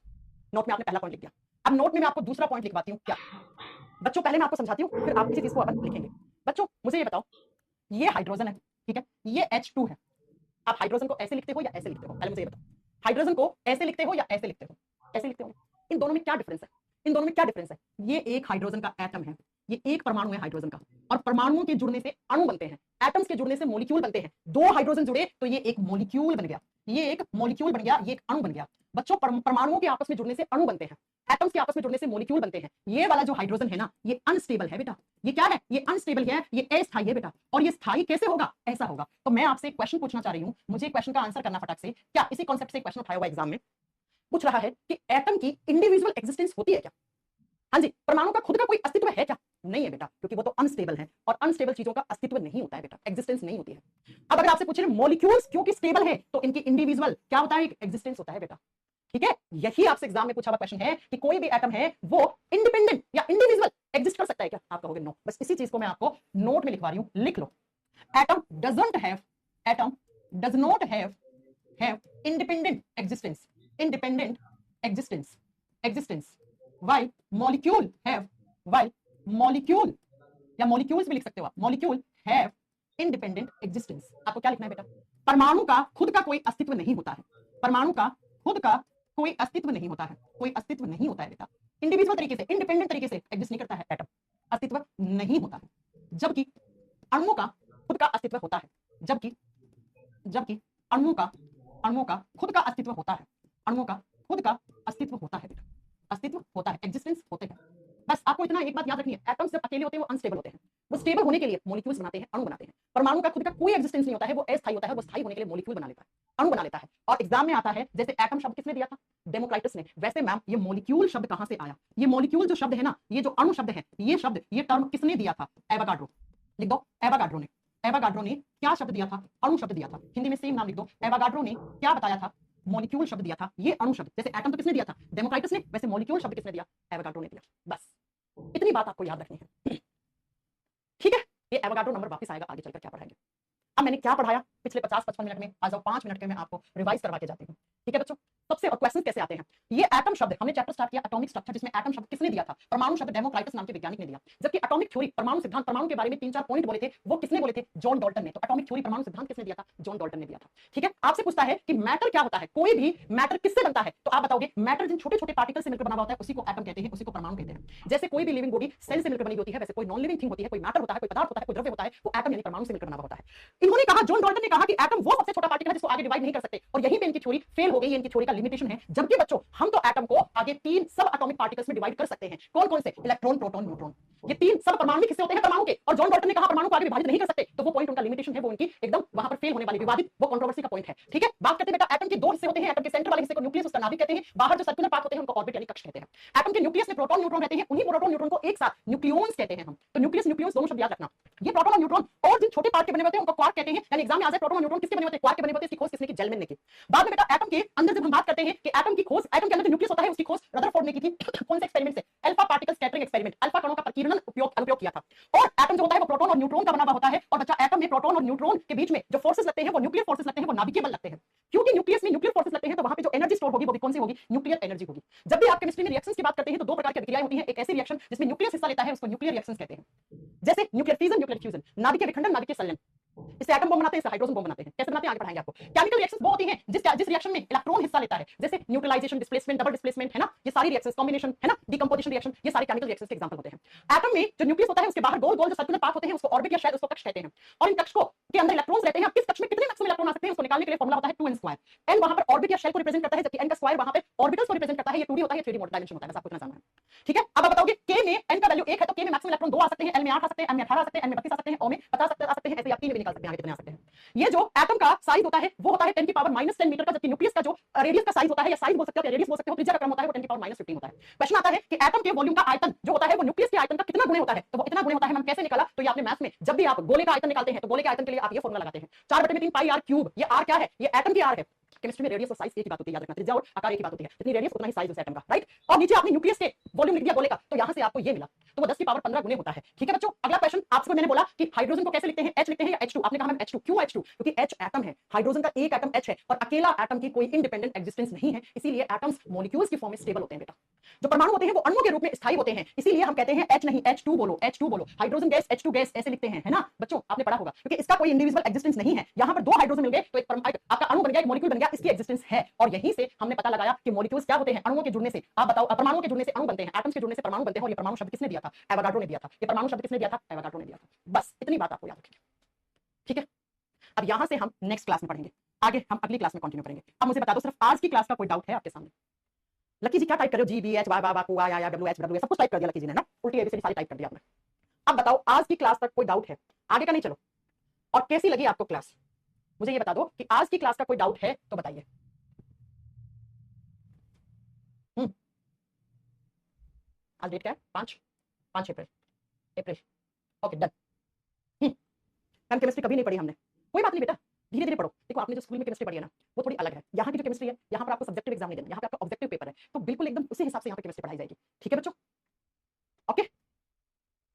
नोट में आपने पहला पॉइंट लिख दिया, अब नोट में मैं आपको दूसरा पॉइंट लिखवाती हूँ। क्या बच्चों, पहले मैं आपको समझाती हूँ फिर आप किसी चीज को अपन लिखेंगे। बच्चों मुझे ये बताओ, ये हाइड्रोजन है, ठीक है, ये H2 है, आप हाइड्रोजन को ऐसे लिखते हो या ऐसे लिखते हो, पहले मुझे ये बताओ, हाइड्रोजन को ऐसे लिखते हो या ऐसे लिखते हो, ऐसे लिखते हो। इन दोनों में क्या डिफरेंस है, इन दोनों में क्या डिफरेंस है। ये एक हाइड्रोजन का एटम है, ये एक परमाणु है हाइड्रोजन का, और परमाणुओं के जुड़ने से अणु बनते हैं, एटम्स के जुड़ने से मॉलिक्यूल बनते हैं। दो हाइड्रोजन जुड़े तो ये एक मॉलिक्यूल बन गया, ये एक मॉलिक्यूल बन गया, ये एक अणु बन गया। बच्चों परमाणुओं के आपस में जुड़ने से अणु बनते हैं, एटम्स के आपस में जुड़ने से मॉलिक्यूल बनते हैं। ये वाला जो हाइड्रोजन है ना, ये अनस्टेबल है बेटा, ये क्या है, ये अनस्टेबल है, ये अस्थायी है बेटा। और ये स्थायी कैसे होगा, ऐसा होगा। तो मैं आपसे एक क्वेश्चन पूछना चाह रही हूं, मुझे क्वेश्चन का आंसर करना फटाक से। क्या इसी कॉन्सेप्ट से क्वेश्चन उठाया हुआ एग्जाम में, पूछ रहा है कि एटम की इंडिविजुअल एग्जिस्टेंस होती है क्या। हाँ जी, परमाणु का खुद का कोई अस्तित्व है क्या, नहीं है बेटा, क्योंकि वो तो अनस्टेबल है, और अनस्टेबल चीजों का अस्तित्व नहीं होता है बेटा, एग्जिस्टेंस नहीं होती है। अब अगर आपसे पूछे मॉलिक्यूल्स क्योंकि स्टेबल है तो इनकी इंडिविजुअल क्या होता है, एग्जिस्टेंस होता है बेटा, ठीक है। यही आपसे एग्जाम में पूछा हुआ क्वेश्चन है कि कोई भी एटम है वो इंडिपेंडेंट या इंडिविजुअल एग्जिस्ट कर सकता है क्या, आप कहोगे नो। बस इसी चीज को मैं आपको नोट में लिखवा रही हूं, लिख लो। Atom does not have independent existence, independent existence while molecule या molecules भी लिख सकते हो आप, molecule have independent existence। आपको क्या लिखना है बेटा, परमाणु का खुद का कोई अस्तित्व नहीं होता है, परमाणु का खुद का कोई अस्तित्व नहीं होता है, कोई अस्तित्व नहीं होता है बेटा। इंडिविजुअल तरीके से, इंडिपेंडेंट तरीके से एग्जिस्ट नहीं करता है एटम, अस्तित्व नहीं होता है, जबकि अणुओं का खुद का अस्तित्व होता है, जबकि जबकि अणुओं का खुद का अस्तित्व होता है, अणुओं का खुद का अस्तित्व होता है, अस्तित्व होता है, एग्जिस्टेंस होते हैं। बस आपको इतना एक बात याद रखनी है, एटम्स जब अकेले होते हैं वो अनस्टेबल होते हैं, वो स्टेबल होने के लिए मॉलिक्यूल्स बनाते हैं, अणु बनाते हैं। परमाणु का खुद का कोई एग्जिस्टेंस नहीं होता है, वो अस्थायी होता है, वो स्थायी होने के लिए मॉलिक्यूल बना लेता है, अणु बना लेता है। और एग्जाम में आता है जैसे एटम शब्द किसने दिया था, डेमोक्राइटस ने, वैसे मैम ये मॉलिक्यूल शब्द कहां से आया, ये मॉलिक्यूल जो शब्द है ना, ये जो अणु शब्द है, ये शब्द, ये टर्म किसने दिया था, एवोगाड्रो। लिख दो एवोगाड्रो ने। एवोगाड्रो ने क्या शब्द दिया था, अणु शब्द दिया था, हिंदी में सेम नाम लिख दो। एवोगाड्रो ने क्या बताया था, मॉलिक्यूल शब्द दिया था, ये अणु शब्द, जैसे एटम तो किसने दिया था, डेमोक्राइटस ने, वैसे मॉलिक्यूल शब्द किसने दिया, एवोगाड्रो ने दिया। बस इतनी बात आपको याद रखनी है, ठीक है। ये एवोगाड्रो नंबर वापस आएगा आगे चलकर क्या पढ़ाएंगे। अब मैंने क्या पढ़ाया पिछले 50-55 मिनट में, आ जाओ 5 मिनट के मैं आपको रिवाइज करवा के जाती हूँ, ठीक है बच्चों। सबसे और क्वेश्चन कैसे आते हैं, ये एटम शब्द हमने चैप्टर स्टार्ट किया एटॉमिक स्ट्रक्चर, जिसमें एटम शब्द किसने दिया था, परमाणु शब्द डेमोक्राइटस नाम के वैज्ञानिक ने दिया, जबकि एटॉमिक थ्योरी, परमाणु सिद्धांत, परमाणु के बारे में 3-4 पॉइंट बोले थे, वो किसने बोले थे, जॉन डाल्टन ने। तो एटॉमिक थ्योरी, परमाणु सिद्धांत किसने दिया था, जॉन डाल्टन ने दिया था, ठीक है। आपसे पूछता है कि मैटर क्या होता है, कोई भी मैटर किससे बनता है, तो आप बताओगे मैटर जिन छोटे छोटे पार्टिकल से मिलकर बना होता है उसी को एटम कहते हैं, उसी को परमाणु कहते हैं। जैसे कोई भी लिविंग बॉडी सेल से मिलकर बनी होती है, वैसे कोई नॉन लिविंग थिंग होती है, कोई मैटर होता है, कोई पदार्थ होता है, कोई द्रव्य होता है, वो एटम यानी परमाणु से मिलकर बना होता है। इन्होंने कहा, जॉन डाल्टन ने कहा कि एटम वो सबसे छोटा पार्टिकल है जिसको आगे डिवाइड नहीं कर सकते, और यहीं पे इनकी थ्योरी फेल हो गई, इनकी थ्योरी का लिमिटेशन है। जबकि बच्चों हम तो एटम को आगे 3 सब एटॉमिक पार्टिकल्स में डिवाइड कर सकते हैं, कौन कौन से, इलेक्ट्रॉन, प्रोटॉन, न्यूट्रॉन, ये 3 सब परमाणु हिस्से होते हैं परमाणु के। और जॉन डाल्टन ने कहा परमाणु को आगे विभाजित नहीं कर सकते, तो वो पॉइंट उनका लिमिटेशन है, वो उनकी एकदम वहां पर फेल होने वाली, विवादित, वो कंट्रोवर्सी का पॉइंट है, ठीक है। बात करते हैं बेटा, एटम के 2 हिस्से होते हैं, एटम के सेंटर वाले हिस्से को न्यूक्लियस, उसका नाभिक कहते हैं, बाहर जो सर्कुलर पार्ट होते हैं उनको ऑर्बिट यानी कक्ष कहते हैं। एटम के न्यूक्लियस में प्रोटॉन, न्यूट्रॉन रहते हैं, उन्हीं प्रोटॉन, न्यूट्रॉन को एक साथ न्यूक्लियॉन्स कहते हैं हम। तो न्यूक्लियस, न्यूक्लियस दोनों शब्द याद रखना। ये प्रोटॉन और न्यूट्रॉन और जिन छोटे पार्ट के बने होते हैं उनको क्वार्क कहते हैं, यानी एग्जाम में आ जाए प्रोटॉन और न्यूट्रॉन किसके बने होते हैं, क्वार्क के बने होते हैं। इसकी खोज किसने की, जेलमैन ने की। बाद में बेटा एटम के अंदर जब हम बात करते हैं कि एटम की खोज, एटम के अंदर जो न्यूक्लियस होता है उसकी खोज रदरफोर्ड ने की थी, कौन से एक्सपेरिमेंट से, alpha particle scattering experiment, alpha कणों का प्रकीर्णन अनुप्रयोग किया था। और एटम जो होता है वो प्रोटॉन और न्यूट्रॉन का बना हुआ होता है, और बच्चा एटम में प्रोटॉन और न्यूट्रॉन के बीच में जो फोर्सेस लगते हैं वो न्यूक्लियर फोर्सेस लगते हैं, वो नाभिकीय बल लगते हैं। क्योंकि न्यूक्लियस में न्यूक्लियर फोर्सेस लगते हैं तो वहां पे जो एनर्जी स्टोर होगी वो भी कौन सी होगी, न्यूक्लियर एनर्जी होगी। जब भी आप केमिस्ट्री में रिएक्शंस की बात करते हैं तो 2 प्रकार की अभिक्रियाएं होती हैं, एक ऐसी रिएक्शन जिसमें न्यूक्लियस हिस्सा लेता है उसको न्यूक्लियर रिएक्शंस कहते हैं, जैसे न्यूक्लियर फिजन, न्यूक्लियर फ्यूजन, नाभिकीय विखंडन, नाभिकीय संलयन। इससे एटम बम बनाते हैं, इससे हाइड्रोजन बम बनाते हैं, कैसे बनाते हैं आगे पढ़ाएंगे आपको। केमिकल रिएक्शंस वो होती हैं जिस रिएक्शन में इलेक्ट्रॉन हिस्सा लेता है, जैसे न्यूट्रलाइजेशन, डिस्प्लेसमेंट, डबल डिस्प्लेसमेंट, है ना, ये सारी रिएक्शंस, कॉम्बिनेशन, है ना, डिकंपोजिशन रिएक्शन, ये सारे केमिकल रिएक्शंस के एग्जांपल होते हैं। एटम में जो न्यूक्लियस होता है उसके बाहर गोल गोल जो सर्कुलर पार्ट होते हैं उसको ऑर्बिट या शेल, उसको कक्ष कहते हैं, और इन कक्षों के अंदर इलेक्ट्रॉन्स रहते हैं। अब किस कक्ष में कितने मैक्सिमम इलेक्ट्रॉन आ सकते हैं उसको निकालने के लिए फॉर्मूला होता है 2n²। n वहां पर ऑर्बिट या शेल को रिप्रेजेंट करता है, जबकि n का स्क्वायर वहां पे ऑर्बिटल्स को रिप्रेजेंट करता है। ये 2D होता है, 3D डायमेंशन होता है, बस आपको इतना जानना है, ठीक है। अब आप बताओगे k में n का वैल्यू 1 है तो k में मैक्सिमम इलेक्ट्रॉन 2 आ सकते हैं, l में 8 आ सकते हैं, m में 18 आ सकते हैं, n में 32 आ सकते हैं, o में 50 आ सकते हैं, ऐसे आप 3 में भी निकाल सकते हैं, आगे कितने आ सकते हैं। ये जो एटम का साइज होता है वो होता है 10 की पावर -10 मीटर का, जबकि न्यूक्लियस का जो रेडियस का साइज होता है, या साइज बोल सकते हो या रेडियस बोल सकते हो, त्रिज्या का क्रम होता है वो 10 की पावर -15 होता है। क्वेश्चन आता है कि एटम के वॉल्यूम का आयतन जो होता है वो न्यूक्लियस के आयतन का कितना गुणे होता है, तो वो इतना गुणे होता है। हम कैसे निकाला, तो ये आपने मैथ्स में जब भी आप गोले का आयतन निकालते हैं तो गोले के आयतन के लिए आप ये फॉर्मूला लगाते हैं 4/3 पाई r क्यूब। ये r क्या है, ये एटम की r है। केमिस्ट्री में रेडियस और साइज की बात होती है, याद रखना, त्रिज्या और आकार की बात होती है, जितनी रेडियस उतना ही साइज उस एटम का, राइट। और नीचे आपने न्यूक्लियस के वॉल्यूम लिख दिया गोले का, तो यहां से आपको ये मिला, तो वो 10 की पावर 15 गुने होता है, ठीक है बच्चों। अगला क्वेश्चन आपसे मैंने बोला कि हाइड्रोजन को कैसे लिखते हैं, H लिखते हैं या H2। आपने कहा मैम H2, क्यों H2, क्योंकि H एटम है, हाइड्रोजन का एक एटम H है, और अकेला एटम की कोई इंडिपेंडेंट एग्जिस्टेंस नहीं है, इसीलिए एटम्स मॉलिक्यूल्स की फॉर्म में स्टेबल होते हैं बेटा। जो परमाणु होते हैं वो अणुओं के रूप में स्थायी होते हैं, इसीलिए हम कहते हैं H नहीं H2 बोलो, H2 बोलो। हाइड्रोजन गैस H2 गैस ऐसे लिखते हैं, है ना बच्चों, आपने पढ़ा होगा, क्योंकि इसका कोई इंडिविजुअल एग्जिस्टेंस नहीं है। यहाँ पर 2 हाइड्रोजन मिल गए तो एक आपका अणु बन गया, एक मॉलिक्यूल बन गया, इसकी एग्जिस्टेंस है। और यहीं से हमने पता लगाया कि मॉलिक्यूल्स क्या होते हैं, अणुओं के जुड़ने से। आप बताओ, परमाणुओं के जुड़ने से अणु बनते हैं, एटम्स के जुड़ने से परमाणु बनते हैं। और ये परमाणु शब्द किसने दिया था, एवोगाड्रो ने दिया था। ये परमाणु शब्द किसने दिया था, एवोगाड्रो ने दिया था। बस इतनी बात आपको याद रखिए, ठीक है। अब यहां से हम नेक्स्ट क्लास में पढ़ेंगे, आगे हम अगली क्लास में कंटिन्यू करेंगे। अब मुझे बता दो, सिर्फ आज की क्लास का कोई डाउट है आपके सामने? लकी जी क्या टाइप कर रहे हो, GBH वाई वाई वाई या WH सब कुछ टाइप कर दिया लकी जी ने ना, उल्टी एबीसीडी सारी टाइप कर दिया आपने। अब बताओ, आज की क्लास तक कोई डाउट है, आगे का नहीं चलो। और कैसी लगी आपको क्लास, मुझे ये बता दो कि आज की क्लास का कोई डाउट है तो बताइए। आज डेट क्या है, 5 April. Okay done. Ma'am chemistry कभी नहीं पढ़ी हमने, कोई बात नहीं बेटा, धीरे धीरे पढ़ो। देखो आपने जो स्कूल में केमिस्ट्री पढ़ी है ना वो थोड़ी अलग है, यहाँ की जो केमिस्ट्री है, यहाँ पर आपको सब्जेक्टिव एग्जाम नहीं देना, यहाँ पे आपका ऑब्जेक्टिव पेपर है, तो बिल्कुल एकदम उसी हिसाब से यहाँ पे केमिस्ट्री पढ़ाई जाएगी, ठीक है बच्चों। ओके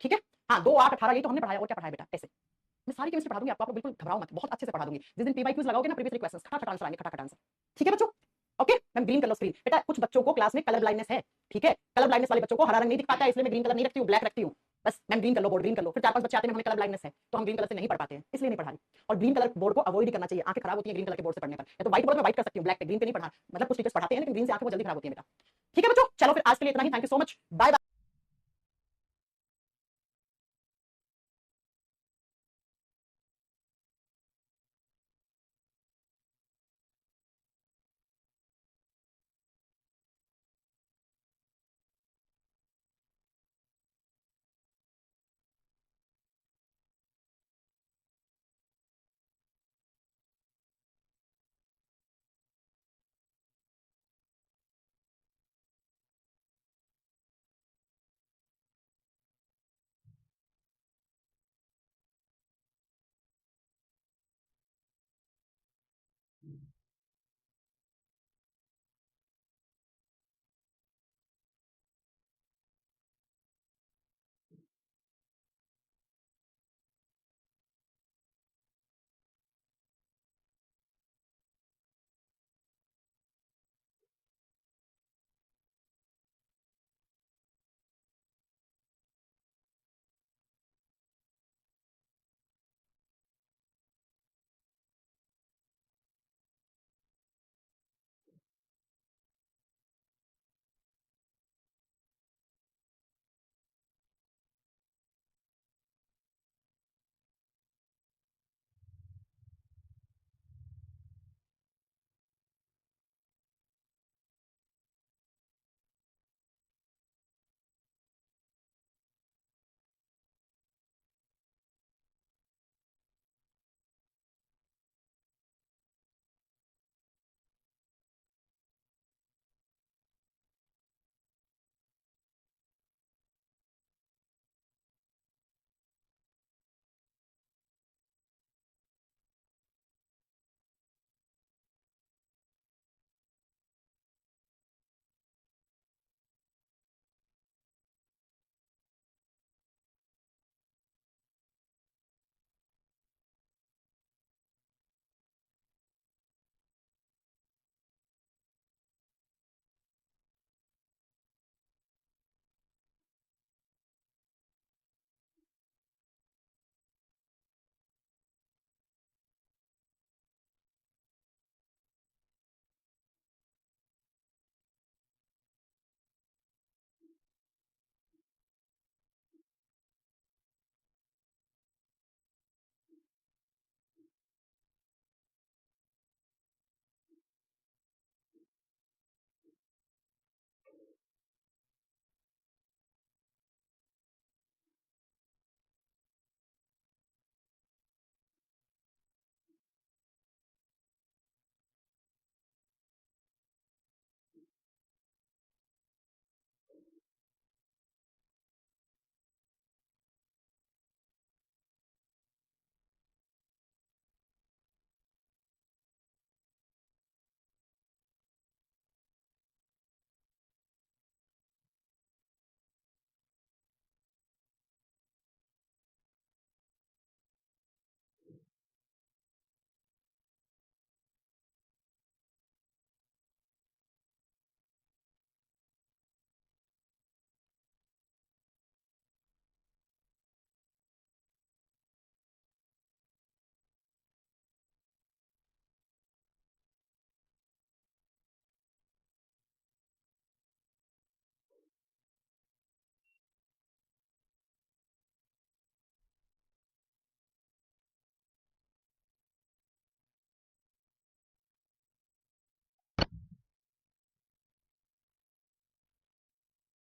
ठीक है, हाँ 2, 8, 18 ये तो हमने पढ़ाया, और क्या पढ़ाया बेटा, ऐसे मैं सारी केमिस्ट्री पढ़ा दूंगी आपको, बिल्कुल घबराओ मत, बहुत अच्छे से पढ़ा दूंगी। जिस दिन PYQs लगाओगे ना, प्रीवियस क्वेश्चंस खटाखट आंसर आएंगे, खटाखट आंसर, ठीक है बच्चों। ओके मैम ग्रीन कर लो स्क्रीन। बेटा कुछ बच्चों को क्लास में कलर ब्लाइंडनेस है, ठीक है, कलर ब्लाइंडनेस वाले बच्चों को हरा रंग नहीं दिख पाता है, इसलिए मैं ग्रीन कलर नहीं रखती हूँ, ब्लैक रखती हूँ। बस मैम ग्रीन कर लो, बोर्ड ग्रीन कर लो। फिर 4-5 बच्चे आते हैं, हमें कलर ब्लाइंडनेस है तो हम ग्रीन कलर से नहीं पढ़ पाते हैं, इसलिए नहीं पढ़ा रही। और ग्रीन कलर बोर्ड को अवॉइड करना चाहिए, आंखें खराब होती हैं ग्रीन कलर के बोर्ड से पढ़ने पर। या तो व्हाइट बोर्ड में व्हाइट कर सकती हूँ, ब्लैक पे, ग्रीन पे नहीं पढ़ा। मतलब कुछ टीचर्स पढ़ाते हैं लेकिन ग्रीन से आंखें बहुत जल्दी खराब होती है बेटा। ठीक है बच्चों, चलो फिर आज के लिए इतना ही। Thank you so much, bye bye.